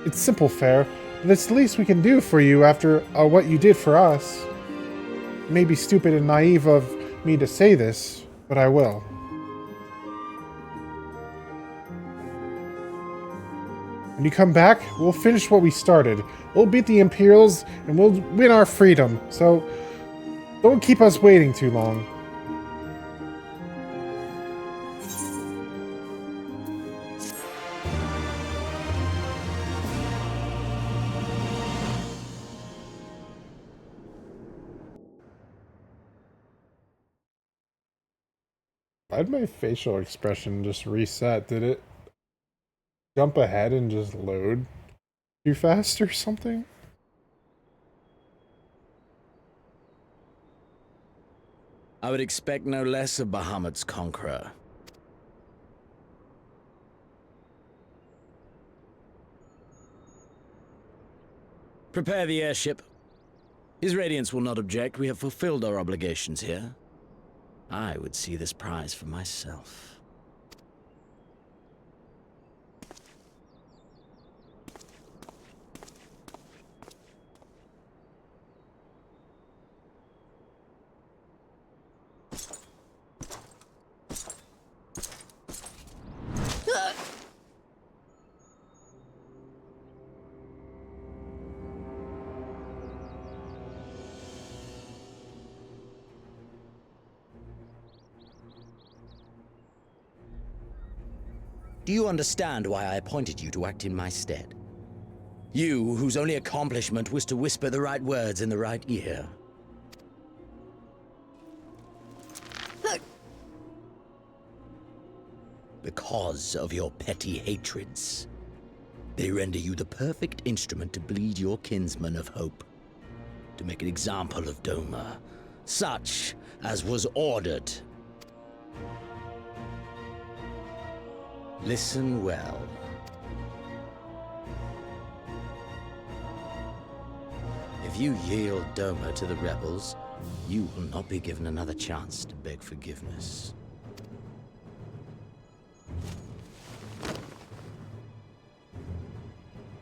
It's simple fare, but it's the least we can do for you after what you did for us. It may be stupid and naive of me to say this, but I will. When you come back, we'll finish what we started. We'll beat the Imperials, and we'll win our freedom, so don't keep us waiting too long. Why'd my facial expression just reset? Did it jump ahead and just load too fast or something? I would expect no less of Bahamut's conqueror. Prepare the airship. His Radiance will not object. We have fulfilled our obligations here. I would see this prize for myself. Do you understand why I appointed you to act in my stead? You, whose only accomplishment was to whisper the right words in the right ear. Because of your petty hatreds, they render you the perfect instrument to bleed your kinsman of hope, to make an example of Doma, such as was ordered. Listen well. If you yield Doma to the rebels, you will not be given another chance to beg forgiveness.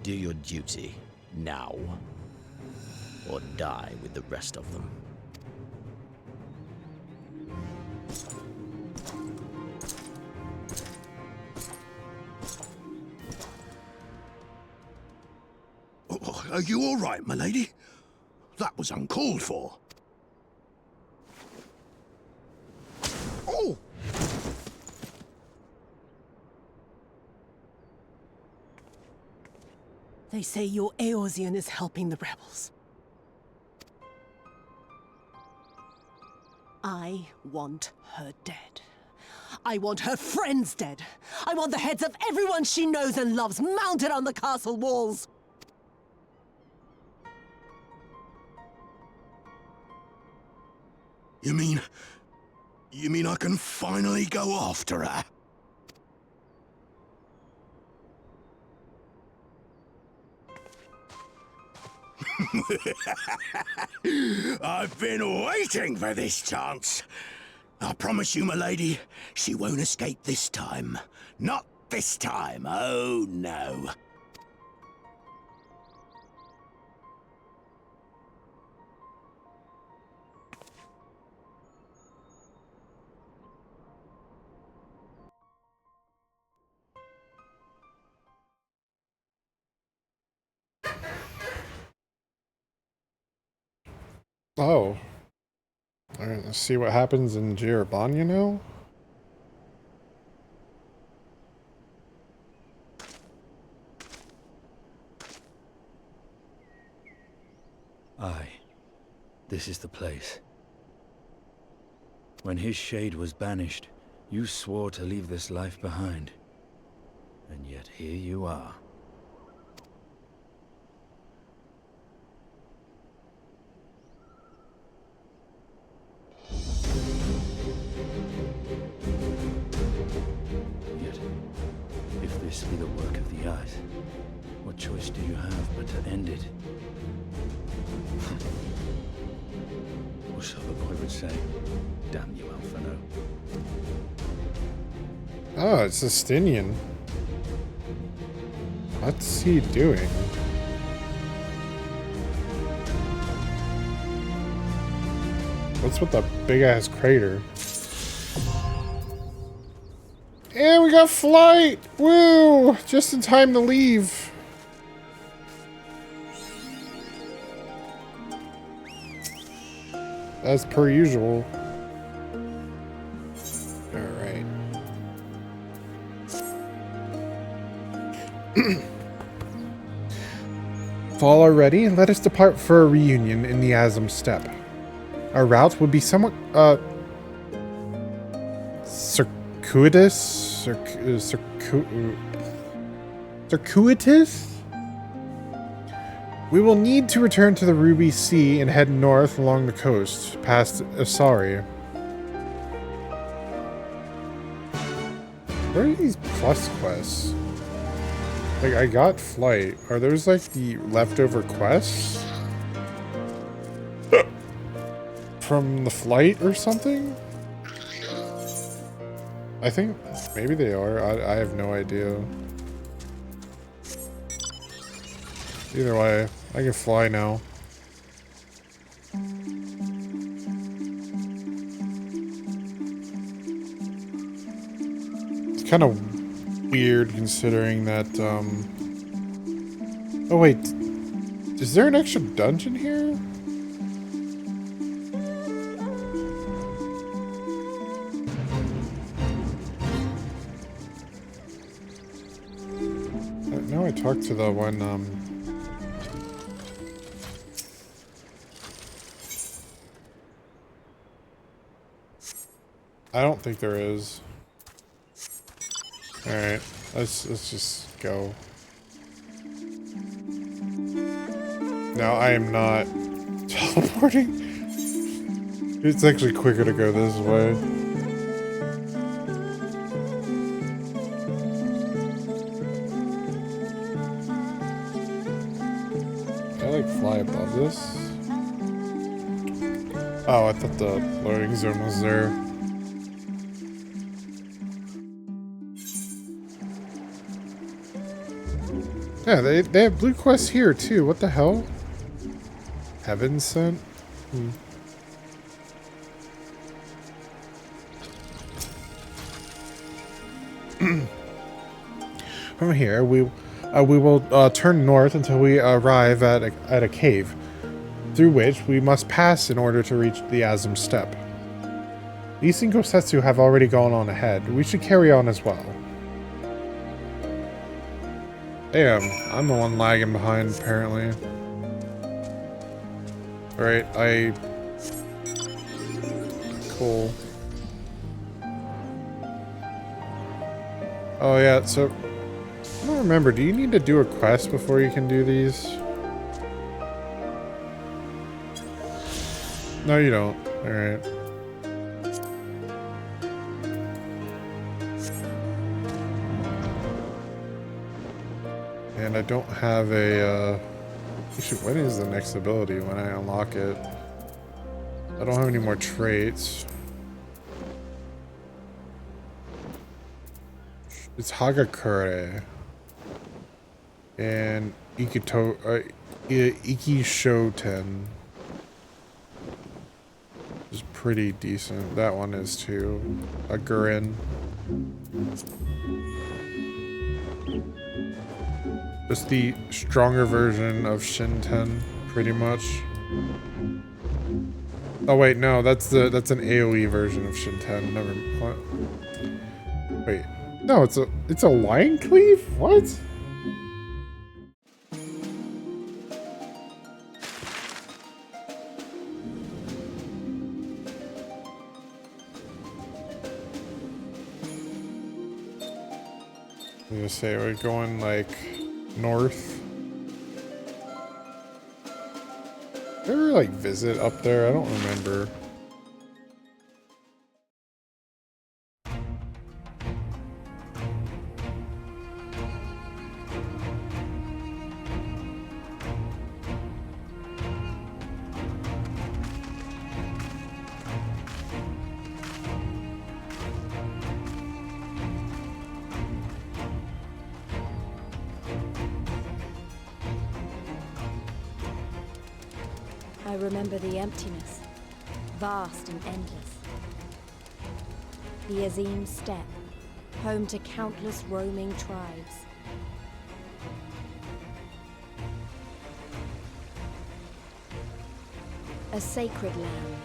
Do your duty now, or die with the rest of them. Are you all right, my lady? That was uncalled for. Oh! They say your Eorzean is helping the rebels. I want her dead. I want her friends dead. I want the heads of everyone she knows and loves mounted on the castle walls. You mean I can finally go after her? I've been waiting for this chance. I promise you, my lady, she won't escape this time. Not this time, oh no. Oh. Alright, let's see what happens in Girabania now. Aye. This is the place. When his shade was banished, you swore to leave this life behind. And yet here you are. Yet, if this be the work of the Eyes, what choice do you have but to end it? Or so the boy would say. Damn you, Alphino. Oh, it's Justinian. What's he doing? What's with the big-ass crater? And we got flight! Woo! Just in time to leave. As per usual. Alright. If all are ready, let us depart for a reunion in the Azim Steppe. Our route would be somewhat, circuitous? Circuitous? We will need to return to the Ruby Sea and head north along the coast, past Asari. Where are these plus quests? Like, I got flight. Are those like the leftover quests? From the flight or something? I think maybe they are. I have no idea. Either way, I can fly now. It's kind of weird considering that, oh wait, is there an extra dungeon here? No, I talked to the one, I don't think there is. Alright, let's just go. No, I am not teleporting. It's actually quicker to go this way. Can I like fly above this? Oh, I thought the loading zone was there. Yeah, they have blue quests here too. What the hell? Heaven sent? From here, we will turn north until we arrive at a cave, through which we must pass in order to reach the Azim Steppe. These Setsu have already gone on ahead. We should carry on as well. Damn, I'm the one lagging behind, apparently. Alright, cool. Oh yeah, so... I don't remember, do you need to do a quest before you can do these? No, you don't. Alright. And I don't have a, actually, when is the next ability when I unlock it? I don't have any more traits. It's Hagakure. And Ikishoten. Is pretty decent. That one is too. A Gurin. Just the stronger version of Shinten, pretty much. Oh wait, no, that's an AoE version of Shinten. Never. What? Wait, no, it's a lion cleave. What? I'm gonna say we're going like north. Did I ever like visit up there? I don't remember. I remember the emptiness, vast and endless. The Azim Steppe, home to countless roaming tribes. A sacred land,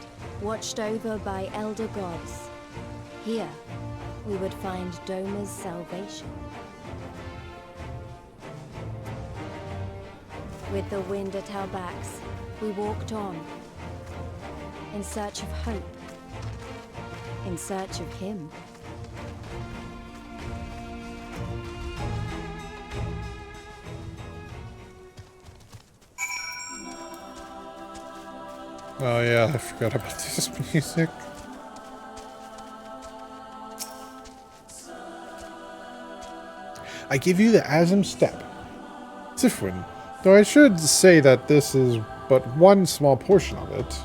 watched over by elder gods. Here, we would find Doma's salvation. With the wind at our backs, we walked on, in search of hope, in search of him. Oh yeah, I forgot about this music. I give you the Azim Steppe. Sifwin. Though I should say that this is but one small portion of it.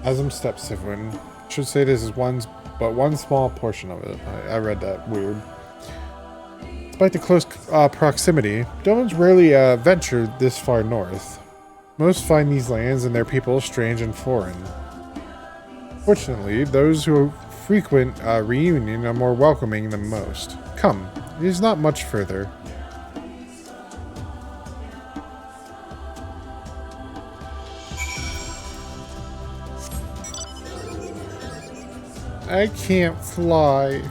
Azim Steppe, Sifwin. Should say this is but one small portion of it. I read that weird. Despite the close proximity, Domans rarely venture this far north. Most find these lands and their people strange and foreign. Fortunately, those who frequent Reunion are more welcoming than most. Come, it is not much further. I can't fly.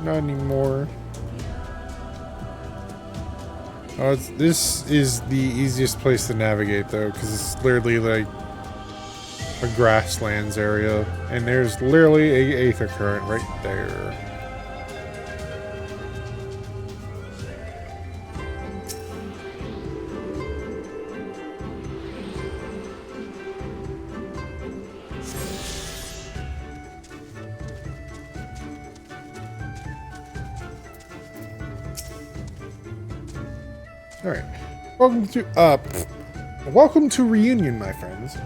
Not anymore. Oh, this is the easiest place to navigate though, because it's literally like a grasslands area, and there's literally a aether current right there. Alright. Welcome to Reunion, my friends.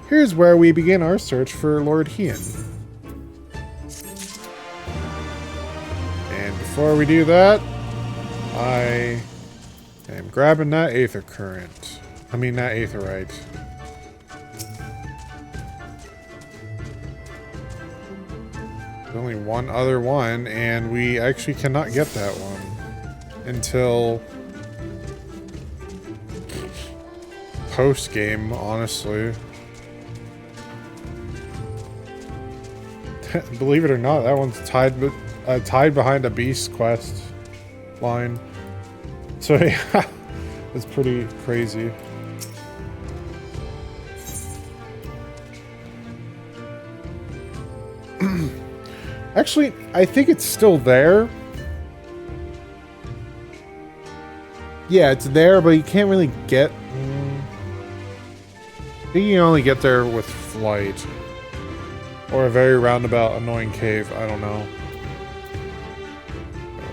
Here's where we begin our search for Lord Hien. And before we do that, I am grabbing that aether current. I mean that aetherite. There's only one other one, and we actually cannot get that one until post game, honestly. Believe it or not, that one's tied behind a beast quest line. So yeah, it's pretty crazy. Actually, I think it's still there. Yeah, it's there, but you can't really get. I think you can only get there with flight. Or a very roundabout, annoying cave. I don't know.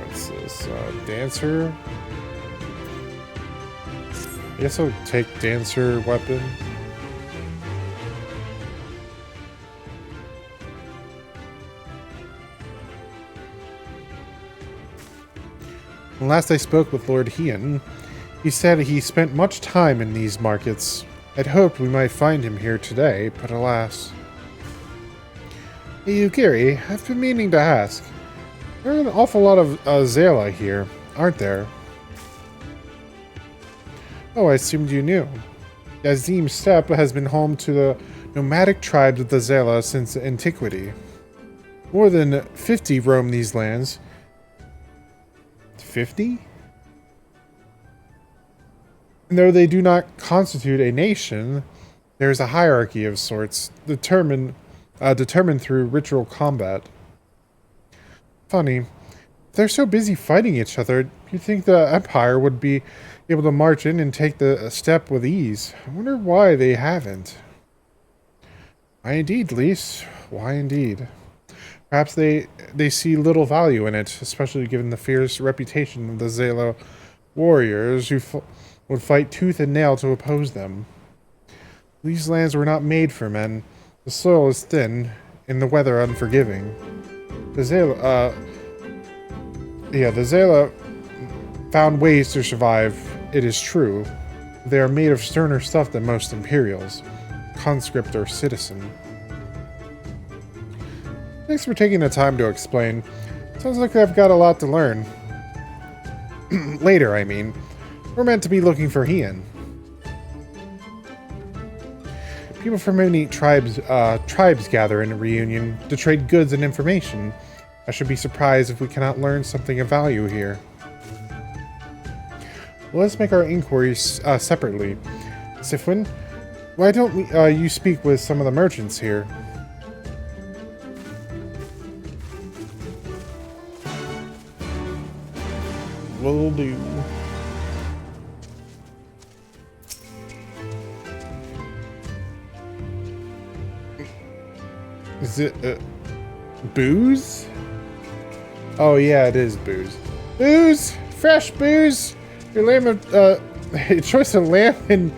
What's this? Dancer? I guess I'll take Dancer weapon. When last I spoke with Lord Hien, he said he spent much time in these markets. I'd hoped we might find him here today, but alas. Hey, Yukiri, I've been meaning to ask. There are an awful lot of Zela here, aren't there? Oh, I assumed you knew. Yazim Steppe has been home to the nomadic tribes of the Zela since antiquity. More than 50 roam these lands. 50? And though they do not constitute a nation, there is a hierarchy of sorts, determined through ritual combat. Funny, if they're so busy fighting each other, you'd think the Empire would be able to march in and take the step with ease. I wonder why they haven't. Why indeed, Lise? Why indeed? Perhaps they see little value in it, especially given the fierce reputation of the Zela warriors who would fight tooth and nail to oppose them. These lands were not made for men. The soil is thin, and the weather unforgiving. The Zela found ways to survive, it is true. They are made of sterner stuff than most Imperials, conscript or citizen. Thanks for taking the time to explain. Sounds like I've got a lot to learn. Later, I mean. We're meant to be looking for Hien. People from many tribes gather in a reunion to trade goods and information. I should be surprised if we cannot learn something of value here. Well, let's make our inquiries separately. Sifwin, why don't you speak with some of the merchants here? Will do. Is it booze? Oh yeah, it is booze. Booze! Fresh booze! Your choice of lamb and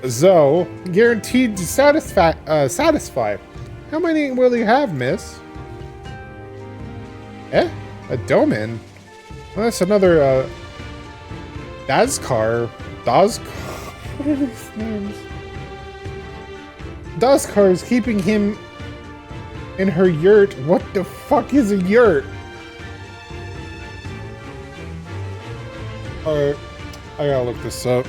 Zoe guaranteed to satisfy. How many will you have, miss? Eh? A doman? Well, that's another Dazkar. What are these names? Dazkar is keeping him in her yurt. What the fuck is a yurt? Alright, I gotta look this up.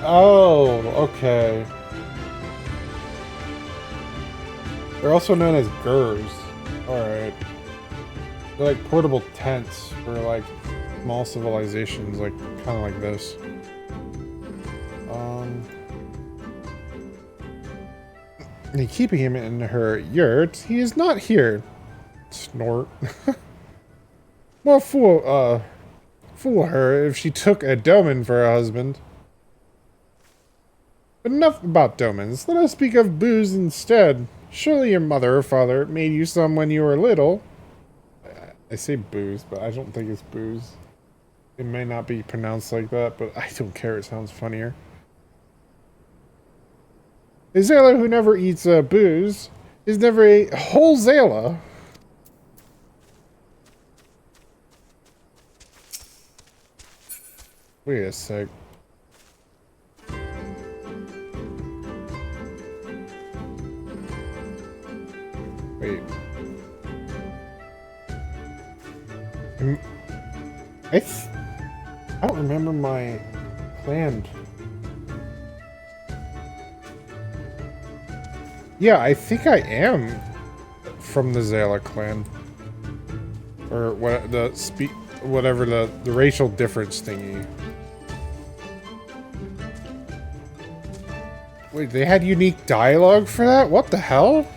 Oh, okay. They're also known as Gurs. Alright. They're like portable tents for like small civilizations, like kind of like this. And keeping him in her yurt, he is not here. Snort. Well, fool her if she took a doman for a husband. But enough about domans. Let us speak of booze instead. Surely your mother or father made you some when you were little. I say booze, but I don't think it's booze. It may not be pronounced like that, but I don't care. It sounds funnier. A Zela who never eats booze is never a whole Zela. Wait a sec. Wait. I don't remember my clan. Yeah, I think I am from the Zela clan. Or what whatever the racial difference thingy. Wait, they had unique dialogue for that? What the hell?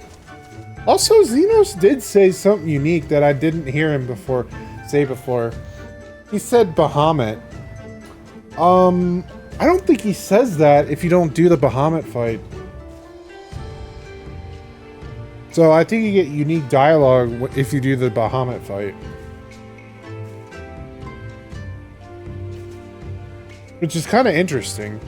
Also, Xenos did say something unique that I didn't hear him say before. He said Bahamut. I don't think he says that if you don't do the Bahamut fight. So I think you get unique dialogue if you do the Bahamut fight. Which is kind of interesting.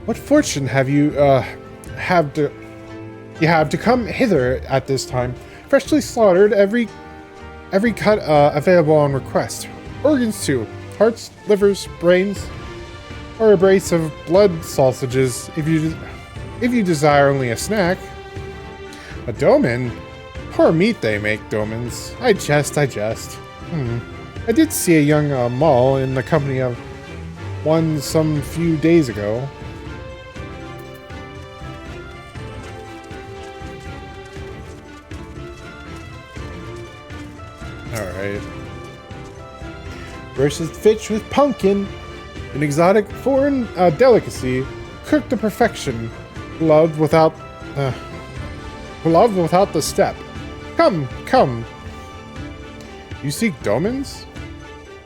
What fortune have you have to come hither at this time, freshly slaughtered every Every cut available on request. Organs too. Hearts, livers, brains, or a brace of blood sausages if you desire only a snack. A doman? Poor meat they make, domans. I jest. I did see a young mall in the company of one some few days ago. Alright. Roasted fish with pumpkin. An exotic foreign delicacy. Cooked to perfection. Loved without the step. Come. You seek domans?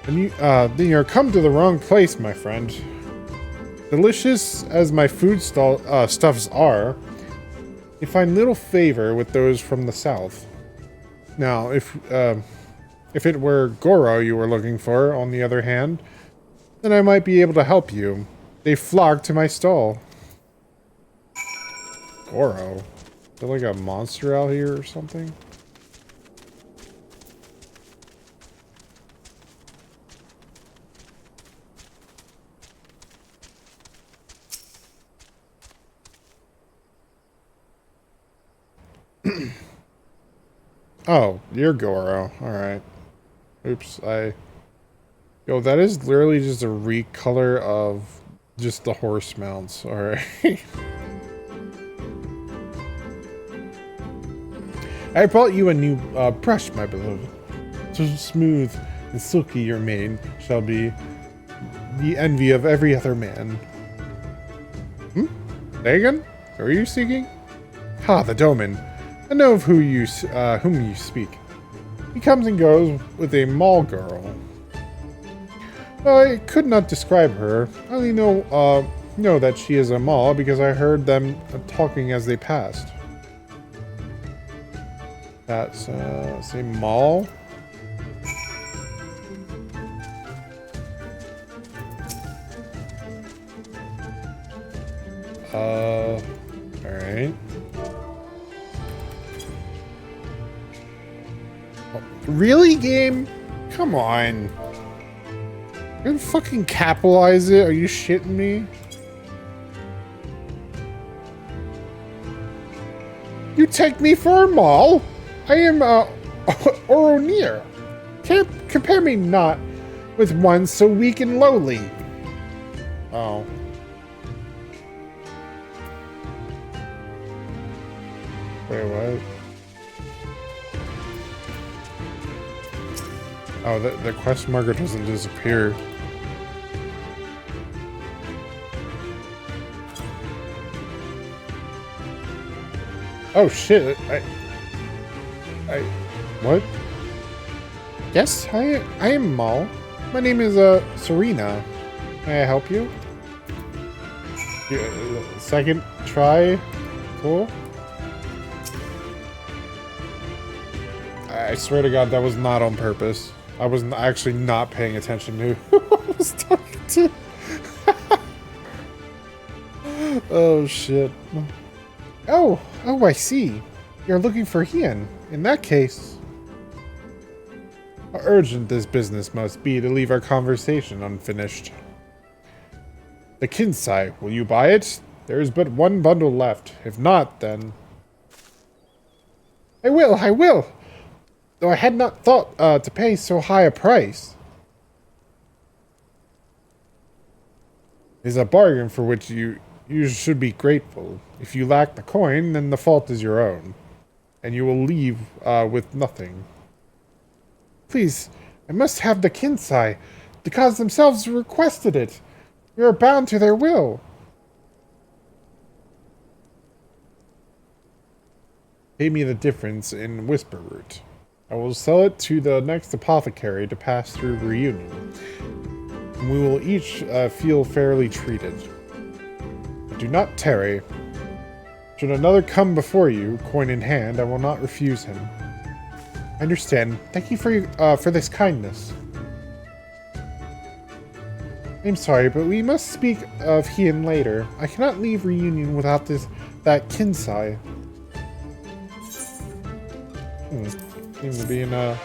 Then you're come to the wrong place, my friend. Delicious as my food stuffs are, you find little favor with those from the south. Now, if it were Goro you were looking for, on the other hand, then I might be able to help you. They flock to my stall. Goro? Is there like a monster out here or something? Oh, you're Goro. Alright. Oops, Yo, that is literally just a recolor of just the horse mounts. Alright. I brought you a new brush, my beloved. So smooth and silky your mane shall be the envy of every other man. Dagon? Who are you seeking? Ha, the Doman. I know of whom you speak. He comes and goes with a mall girl. I could not describe her. I only know that she is a mall because I heard them talking as they passed. That's say mall. All right. Really, game? Come on. You gonna fucking capitalize it? Are you shitting me? You take me for a mall? I am, Oronir. Can't compare me not with one so weak and lowly. Oh. Wait, what? Oh, the quest marker doesn't disappear. Oh shit, what? Yes, I am Mal. My name is, Serena. May I help you? Second try? Cool. I swear to God, that was not on purpose. I was actually not paying attention to who I was talking to. Oh, shit. Oh, I see. You're looking for Hien. In that case, how urgent this business must be to leave our conversation unfinished. The Kinsai, will you buy it? There is but one bundle left. If not, then... I will! Though I had not thought to pay so high a price. It is a bargain for which you should be grateful. If you lack the coin, then the fault is your own. And you will leave with nothing. Please, I must have the Kinsai. The gods themselves requested it. We are bound to their will. Pay me the difference in Whisper Root. I will sell it to the next apothecary to pass through reunion. And we will each feel fairly treated. But do not tarry. Should another come before you, coin in hand, I will not refuse him. I understand. Thank you for this kindness. I'm sorry, but we must speak of Hien later. I cannot leave reunion without that Kinsai. Seem to be in a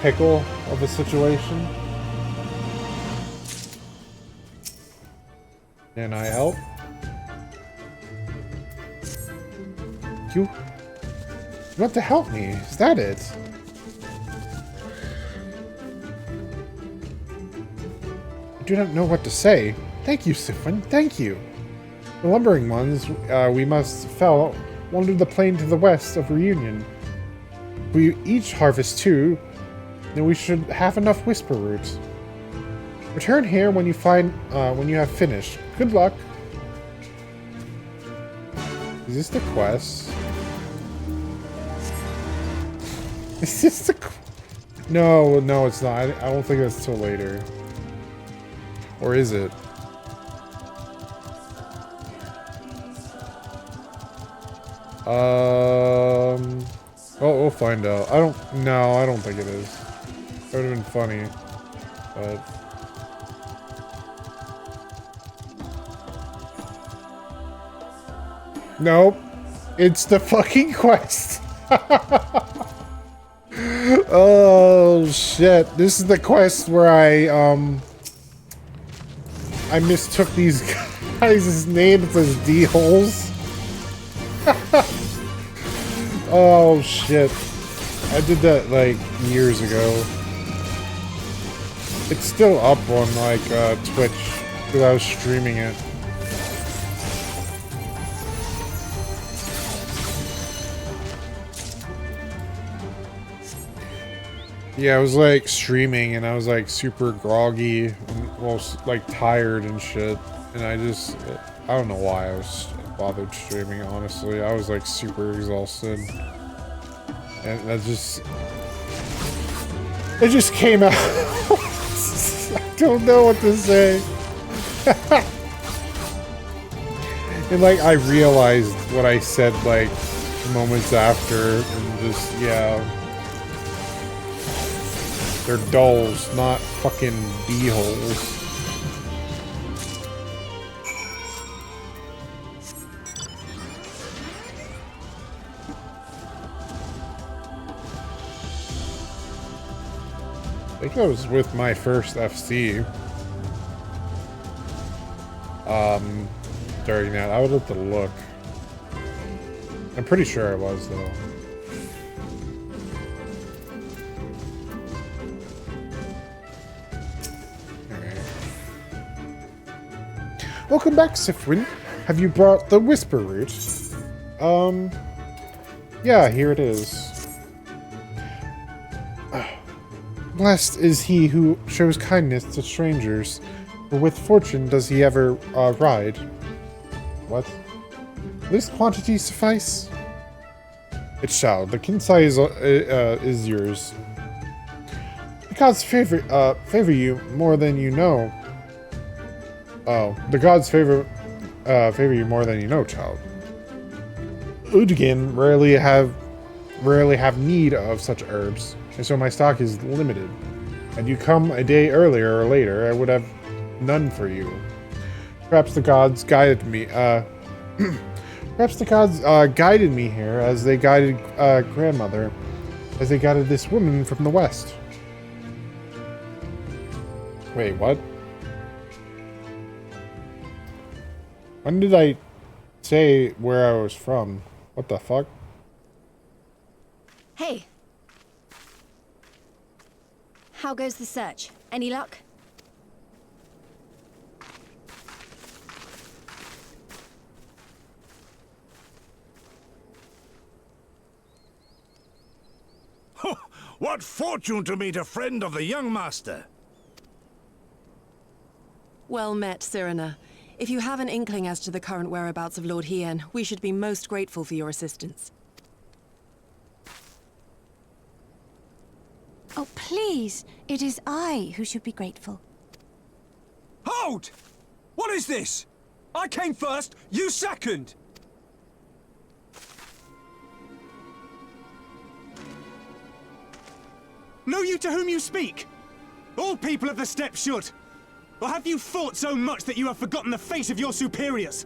pickle of a situation. Can I help? You want to help me? Is that it? I do not know what to say. Thank you, Sifwin. Thank you. The lumbering ones we must fell wandered the plain to the west of Reunion. If we each harvest 2, then we should have enough whisper roots. Return here when you have finished. Good luck. Is this the quest? Is this the No, it's not. I don't think that's till later. Or is it? Well, we'll find out. I don't think it is. It would have been funny, but... Nope. It's the fucking quest. Oh, shit. This is the quest where I mistook these guys' names as D-holes. Oh, shit. I did that, like, years ago. It's still up on, like, Twitch, because I was streaming it. Yeah, I was, like, streaming, and I was, like, super groggy, and, well, like, tired and shit. And I don't know why I was bothered streaming, honestly. I was, like, super exhausted. And that it just came out. I don't know what to say. And, like, I realized what I said, like, moments after, and just, yeah. They're dolls, not fucking D-holes. I think I was with my first FC. During that, I would have to look. I'm pretty sure I was, though. Welcome back, Sifwin. Have you brought the Whisper Root? Yeah, here it is. Blessed is he who shows kindness to strangers, for with fortune does he ever ride. What? Will this quantity suffice? It shall. The Kinsai is yours. The gods favor you more than you know. Oh, the gods favor you more than you know, child. Udgin rarely have need of such herbs, and so my stock is limited. Had you come a day earlier or later, I would have none for you. Perhaps the gods guided me. Perhaps the gods guided me here as they guided grandmother, as they guided this woman from the west. Wait, what? When did I say where I was from? What the fuck? Hey. How goes the search? Any luck? What fortune to meet a friend of the young master! Well met, Cyrena. If you have an inkling as to the current whereabouts of Lord Hien, we should be most grateful for your assistance. Oh, please! It is I who should be grateful. Hold! What is this? I came first, you second! Know you to whom you speak? All people of the steppe should. Or have you fought so much that you have forgotten the fate of your superiors?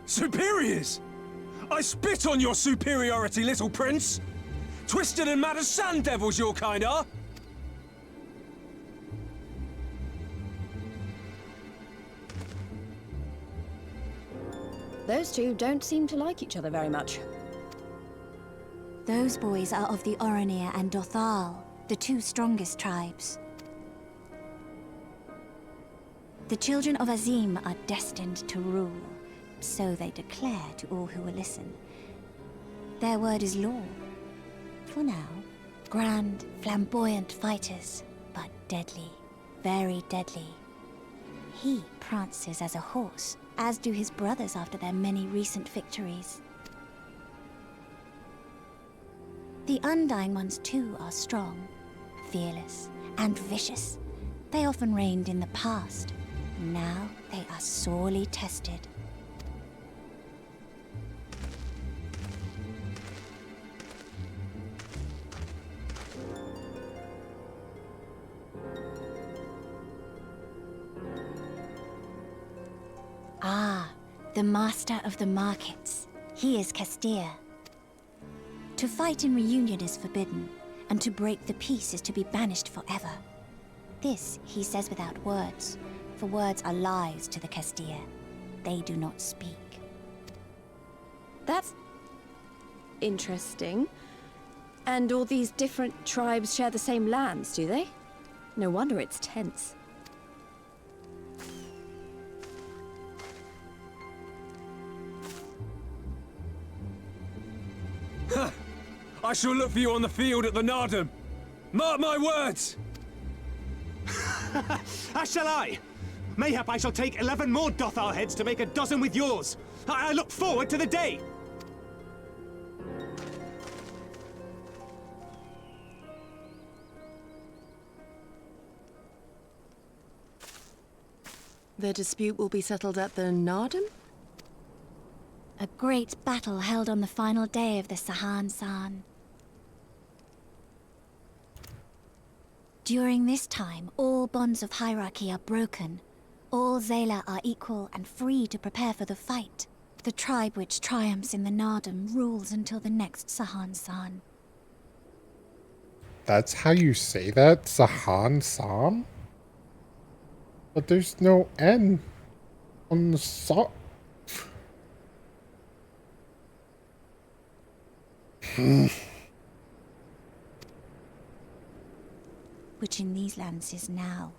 Superiors? I spit on your superiority, little prince! Twisted and mad as sand devils, your kind are! Those two don't seem to like each other very much. Those boys are of the Oranir and Dothal, the two strongest tribes. The children of Azim are destined to rule, so they declare to all who will listen. Their word is law. For now, grand, flamboyant fighters, but deadly, very deadly. He prances as a horse, as do his brothers after their many recent victories. The Undyne ones too are strong, fearless, and vicious. They often reigned in the past. Now they are sorely tested. Ah, the master of the markets. He is Castir. To fight in reunion is forbidden, and to break the peace is to be banished forever. This he says without words, for words are lies to the Castir. They do not speak. That's interesting. And all these different tribes share the same lands, do they? No wonder it's tense. I shall look for you on the field at the Nardum. Mark my words! As shall I. Mayhap I shall take 11 more Dothal heads to make a dozen with yours. I look forward to the day. The dispute will be settled at the Nardum? A great battle held on the final day of the Sahan San. During this time, all bonds of hierarchy are broken. All Zayla are equal and free to prepare for the fight. The tribe which triumphs in the Nardum rules until the next Sahan San. That's how you say that? Sahan San? But there's no N on the Sa. Which in these lands is now.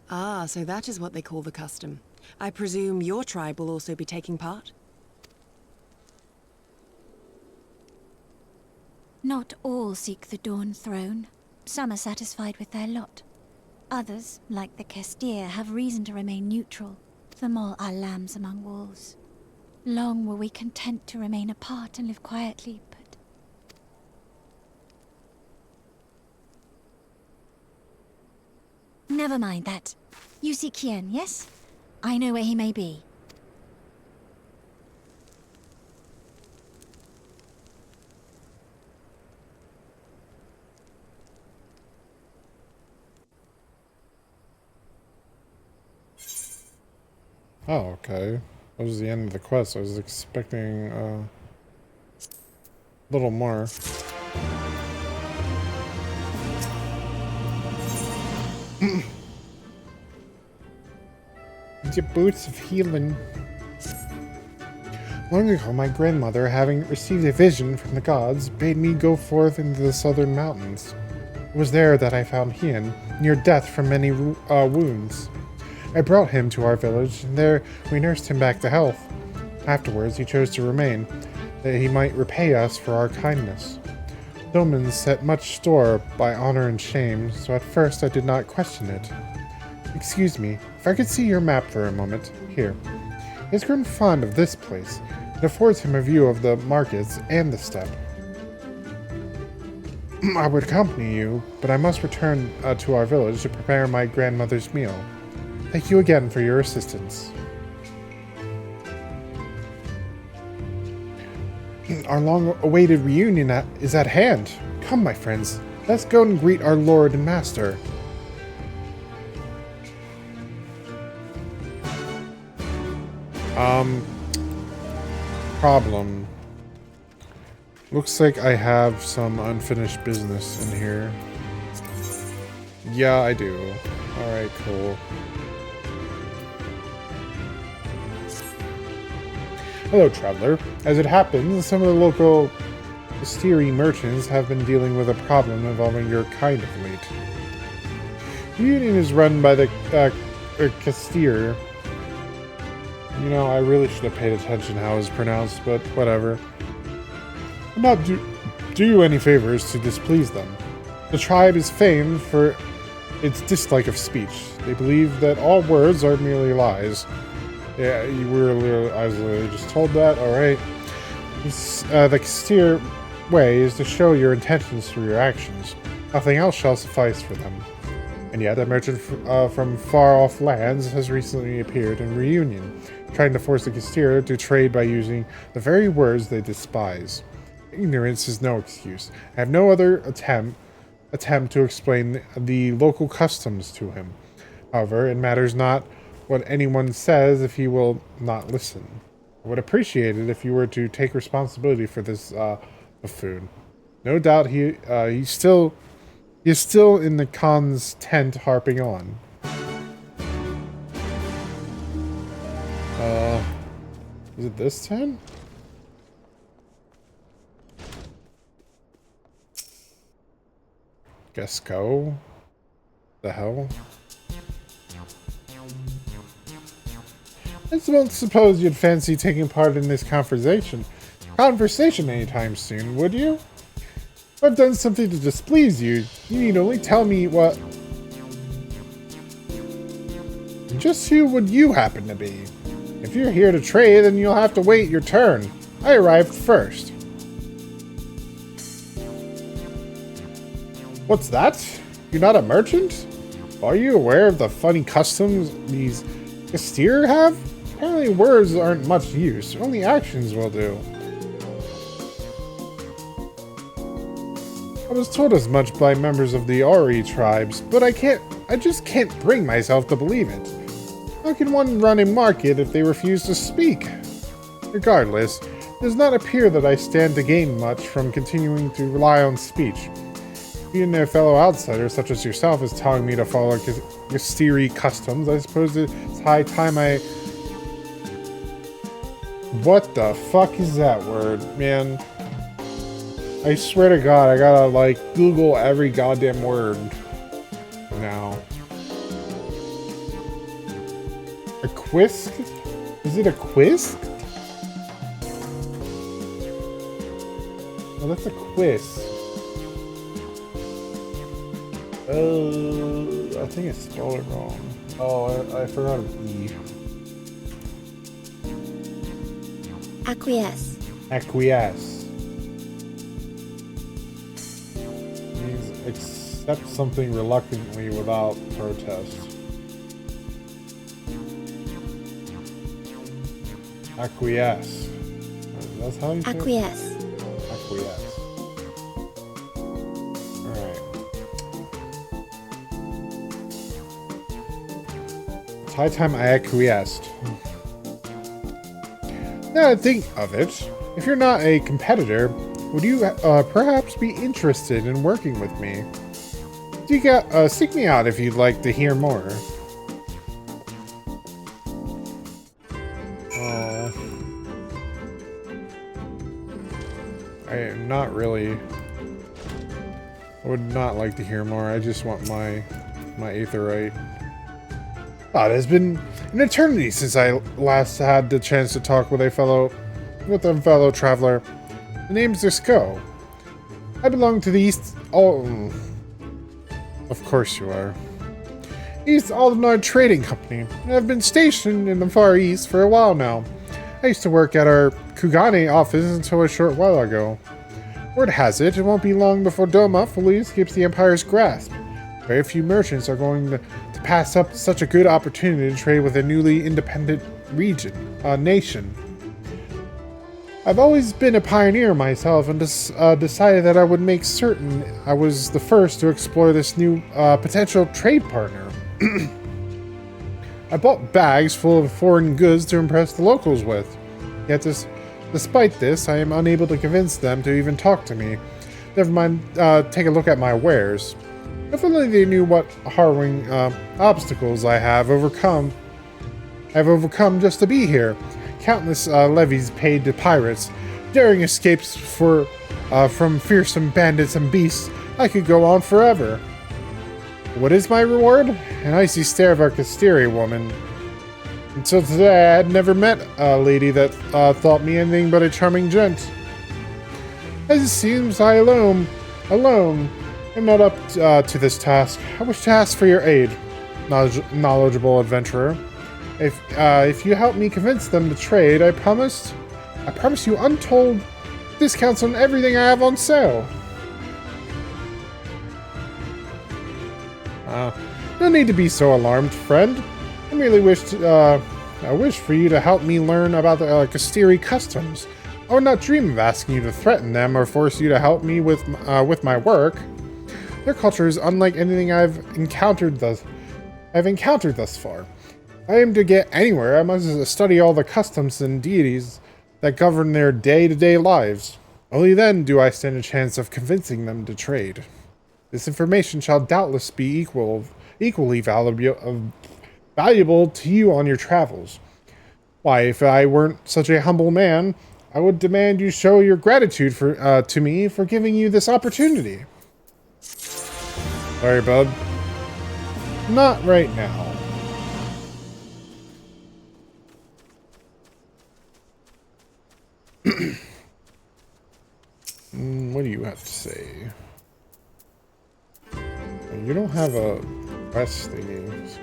Ah, so that is what they call the custom. I presume your tribe will also be taking part? Not all seek the Dawn Throne. Some are satisfied with their lot. Others, like the Castir, have reason to remain neutral. Them all are lambs among wolves. Long were we content to remain apart and live quietly, but... Never mind that. You see Kien, yes? I know where he may be. Oh, okay. That was the end of the quest. I was expecting a little more. Your boots of healing. Long ago, my grandmother, having received a vision from the gods, bade me go forth into the southern mountains. It was there that I found Hien, near death from many wounds. I brought him to our village, and there we nursed him back to health. Afterwards, he chose to remain, that he might repay us for our kindness. Domans set much store by honor and shame, so at first I did not question it. Excuse me, if I could see your map for a moment. Here. He has grown fond of this place. It affords him a view of the markets and the steppe. I would accompany you, but I must return to our village to prepare my grandmother's meal. Thank you again for your assistance. Our long-awaited reunion is at hand. Come, my friends, let's go and greet our lord and master. Problem. Looks like I have some unfinished business in here. Yeah, I do. Alright, cool. Hello, traveler. As it happens, some of the local Asteri merchants have been dealing with a problem involving your kind of late. The union is run by the Castir. You know, I really should have paid attention how it's pronounced, but whatever. I'm not do you any favors to displease them. The tribe is famed for its dislike of speech. They believe that all words are merely lies. Yeah, I was literally just told that. Alright. The Castir way is to show your intentions through your actions. Nothing else shall suffice for them. And yet, a merchant from far-off lands has recently appeared in Reunion, trying to force the Castir to trade by using the very words they despise. Ignorance is no excuse. I have no other attempt to explain the local customs to him. However, it matters not what anyone says if he will not listen. I would appreciate it if you were to take responsibility for this buffoon. No doubt he's still in the Khan's tent harping on. Is it this tent? Guess go. The hell? I don't suppose you'd fancy taking part in this conversation anytime soon, would you? If I've done something to displease you, you need only tell me what... Just who would you happen to be? If you're here to trade, then you'll have to wait your turn. I arrived first. What's that? You're not a merchant? Are you aware of the funny customs these Castir have? Apparently words aren't much use, only actions will do. I was told as much by members of the Ori tribes, but I just can't bring myself to believe it. How can one run a market if they refuse to speak? Regardless, it does not appear that I stand to gain much from continuing to rely on speech. Even a fellow outsider such as yourself is telling me to follow Asteri customs, I suppose it's high time I... What the fuck is that word, man? I swear to God, I gotta, like, Google every goddamn word now. A quisk? Is it a quisk? Oh, that's a quisk. Oh, I think I spelled it wrong. Oh, I forgot an E. Acquiesce. Acquiesce. Means accept something reluctantly without protest. Acquiesce. That's how you say it? Acquiesce. Acquiesce. Alright. It's high time I acquiesced. Now I think of it, if you're not a competitor, would you perhaps be interested in working with me? Seek me out if you'd like to hear more. I am not really... I would not like to hear more. I just want my Aetherite. It has been an eternity since I last had the chance to talk with a fellow traveler. The name's Zisco. I belong to the East... Oh, of course you are. East Aldenard Trading Company, and I've been stationed in the Far East for a while now. I used to work at our Kugane office until a short while ago. Word has it won't be long before Doma fully escapes the Empire's grasp. Very few merchants are going to pass up such a good opportunity to trade with a newly independent nation. I've always been a pioneer myself and decided that I would make certain I was the first to explore this new potential trade partner. I bought bags full of foreign goods to impress the locals with. Yet Despite this, I am unable to convince them to even talk to me. Never mind, take a look at my wares. If only they knew what harrowing obstacles I have overcome just to be here. Countless levies paid to pirates, daring escapes from fearsome bandits and beasts. I could go on forever. What is my reward? An icy stare of a Castiri woman. Until today, I had never met a lady that thought me anything but a charming gent. As it seems, I alone am not up to this task. I wish to ask for your aid, knowledgeable adventurer. If you help me convince them to trade, I promise you untold discounts on everything I have on sale. No need to be so alarmed, friend. I merely wish for you to help me learn about the Castiri customs. I would not dream of asking you to threaten them or force you to help me with my work. Their culture is unlike anything I've encountered thus far. If I am to get anywhere, I must study all the customs and deities that govern their day-to-day lives. Only then do I stand a chance of convincing them to trade. This information shall doubtless be equally valuable to you on your travels. Why, if I weren't such a humble man, I would demand you show your gratitude to me for giving you this opportunity. Sorry, bud. Not right now. What do you have to say? You don't have a quest thingy, so...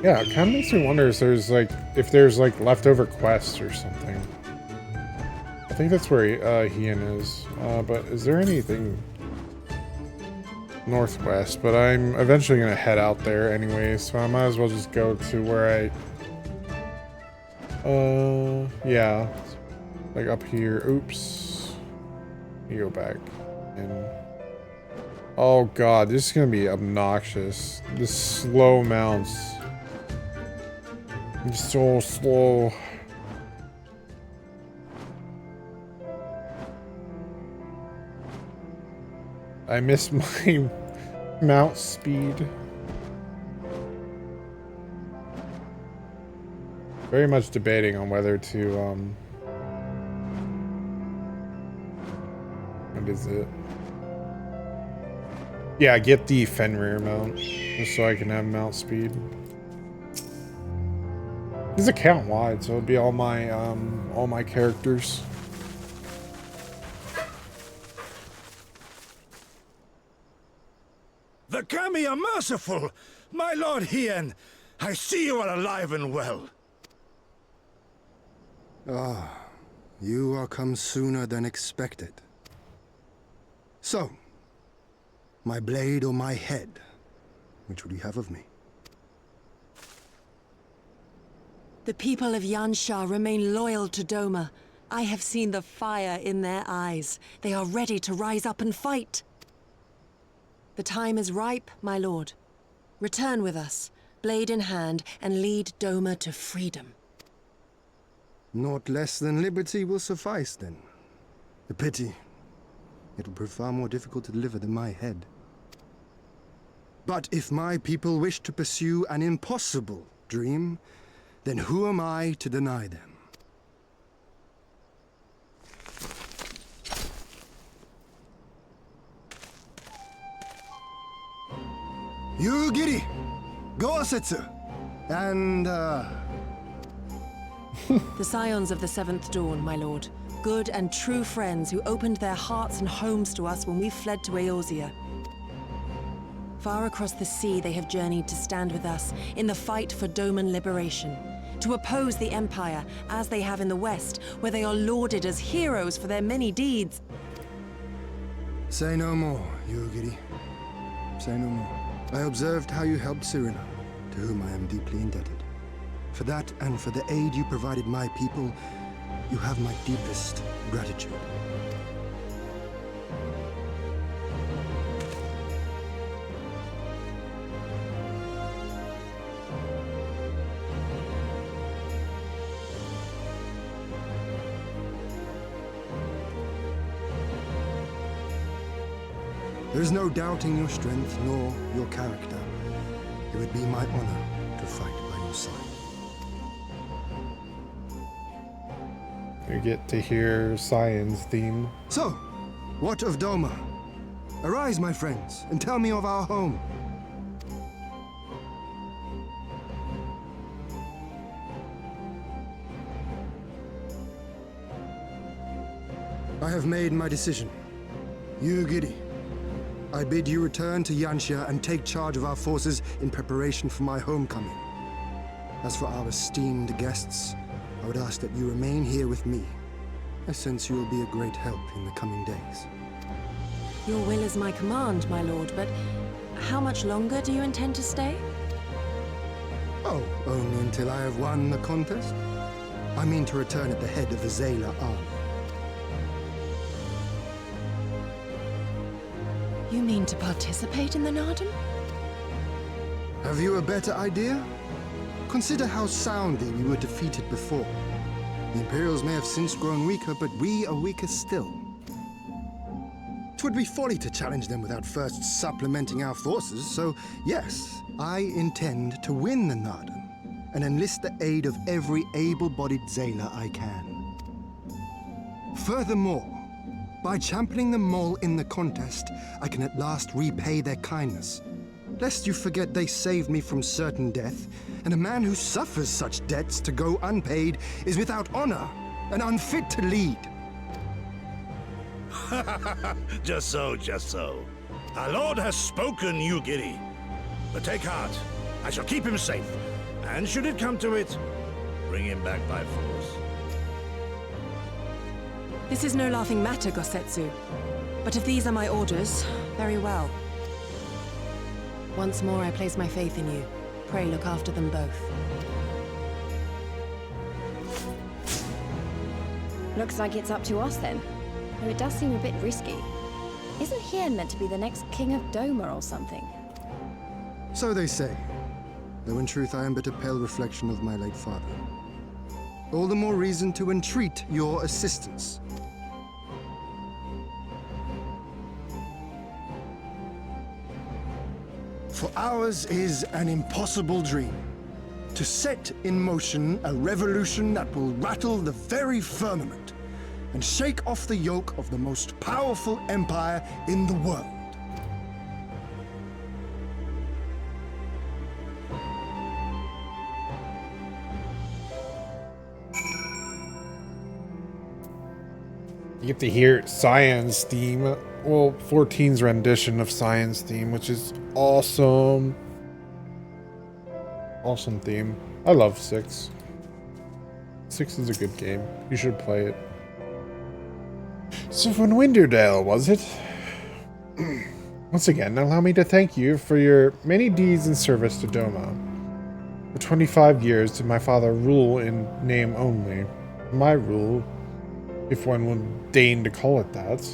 Yeah, it kind of makes me wonder if there's leftover quests or something. I think that's where Hien is. But is there anything northwest? But I'm eventually gonna head out there anyway, so I might as well just go to where yeah, like up here. Oops. Let me go back and. Oh god, this is gonna be obnoxious. The slow mounts. It's so slow. I miss my mount speed. Very much debating on whether to what is it? Yeah, get the Fenrir mount just so I can have mount speed. This is account wide, so it'd be all my characters. The Kami are merciful! My lord Hien, I see you are alive and well. Ah, you are come sooner than expected. So, my blade or my head? Which would you have of me? The people of Yansha remain loyal to Doma. I have seen the fire in their eyes. They are ready to rise up and fight. The time is ripe, my lord. Return with us, blade in hand, and lead Doma to freedom. Not less than liberty will suffice, then. A pity. It will prove far more difficult to deliver than my head. But if my people wish to pursue an impossible dream, then who am I to deny them? You giddy! Go Setsu! And, The scions of the Seventh Dawn, my lord. Good and true friends who opened their hearts and homes to us when we fled to Eorzea. Far across the sea they have journeyed to stand with us in the fight for Doman liberation. To oppose the Empire, as they have in the West, where they are lauded as heroes for their many deeds. Say no more, Yugiri. Say no more. I observed how you helped Cyrano, to whom I am deeply indebted. For that and for the aid you provided my people, you have my deepest gratitude. is no doubting your strength nor your character. It would be my honor to fight by your side. You get to hear Cyan's theme. So, what of Doma? Arise, my friends, and tell me of our home. I have made my decision. You, Giddy, I bid you return to Yanxia and take charge of our forces in preparation for my homecoming. As for our esteemed guests, I would ask that you remain here with me. I sense you will be a great help in the coming days. Your will is my command, my lord, but how much longer do you intend to stay? Oh, only until I have won the contest? I mean to return at the head of the Zayla army. You mean to participate in the Nardum? Have you a better idea? Consider how soundly we were defeated before. The Imperials may have since grown weaker, but we are weaker still. It would be folly to challenge them without first supplementing our forces, so yes, I intend to win the Nardum and enlist the aid of every able-bodied Zayla I can. Furthermore, by championing the Mole in the contest, I can at last repay their kindness. Lest you forget they saved me from certain death, and a man who suffers such debts to go unpaid is without honor and unfit to lead. Just so, just so. Our lord has spoken, you giddy. But take heart, I shall keep him safe. And should it come to it, bring him back by force. This is no laughing matter, Gosetsu. But if these are my orders, very well. Once more I place my faith in you. Pray look after them both. Looks like it's up to us then. Though it does seem a bit risky. Isn't Hien meant to be the next king of Doma or something? So they say. Though in truth I am but a pale reflection of my late father. All the more reason to entreat your assistance. For ours is an impossible dream. To set in motion a revolution that will rattle the very firmament and shake off the yoke of the most powerful empire in the world. You get to hear Cyan's theme. Well, 14's rendition of Cyan's theme, which is awesome. Awesome theme. I love 6. 6 is a good game. You should play it. So from Winderdale, was it? Once again, allow me to thank you for your many deeds in service to Doma. For 25 years did my father rule in name only. My rule, if one would deign to call it that,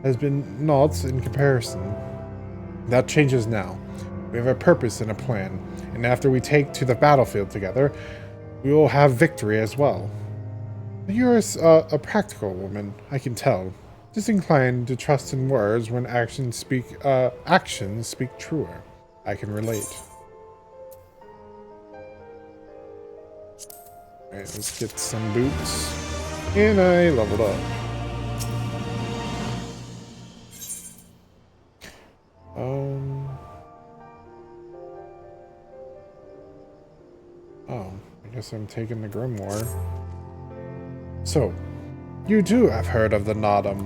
has been naught in comparison. That changes now. We have a purpose and a plan, and after we take to the battlefield together, we will have victory as well. You're a practical woman, I can tell. Disinclined to trust in words when actions speak truer. I can relate. Alright, let's get some boots. And I leveled up. Oh, I guess I'm taking the Grimoire. So, you too have heard of the Nardum.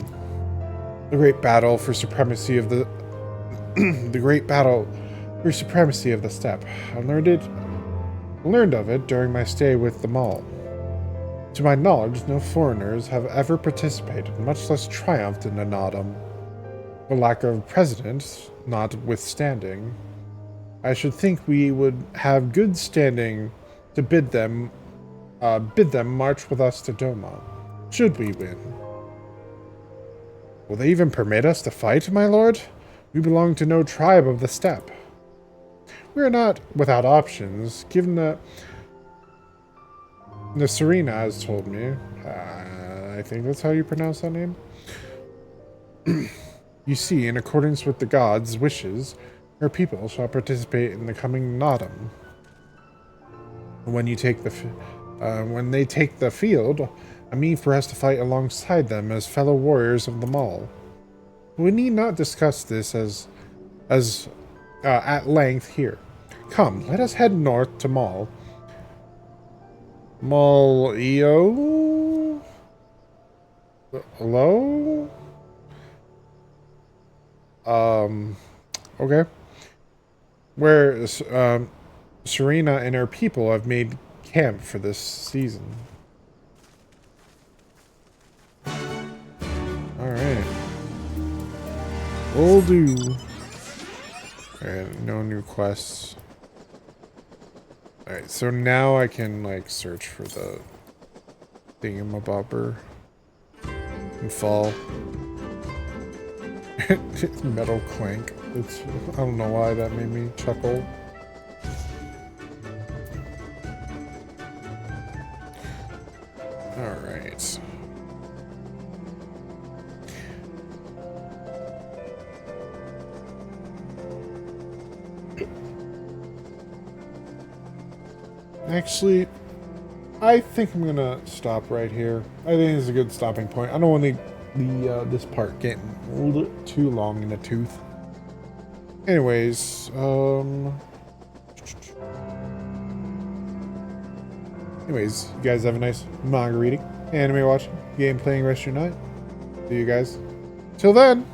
The great battle for supremacy of the... the great battle for supremacy of the steppe. I learned of it during my stay with the Mall. To my knowledge, no foreigners have ever participated, much less triumphed in the Nardum. The lack of precedent notwithstanding, I should think we would have good standing to bid them march with us to Doma, should we win. Will they even permit us to fight, my lord? We belong to no tribe of the steppe. We are not without options, given that Serena has told me. I think that's how you pronounce that name. You see, in accordance with the gods' wishes, her people shall participate in the coming autumn. When they take the field, a Meaver has to fight alongside them as fellow warriors of the Mall. We need not discuss this at length here. Come, let us head north to Mall. Mall-eo? Hello? Okay. Where Serena and her people have made camp for this season. Alright. Will do. Alright, no new quests. Alright, so now I can, like, search for the thingamabobber and fall. Metal clank. I don't know why that made me chuckle. Alright. Actually, I think I'm gonna stop right here. I think it's a good stopping point. I don't want this part getting a little too long in the tooth. Anyways, you guys have a nice manga reading, anime watching, game playing rest of your night. See you guys. Till then.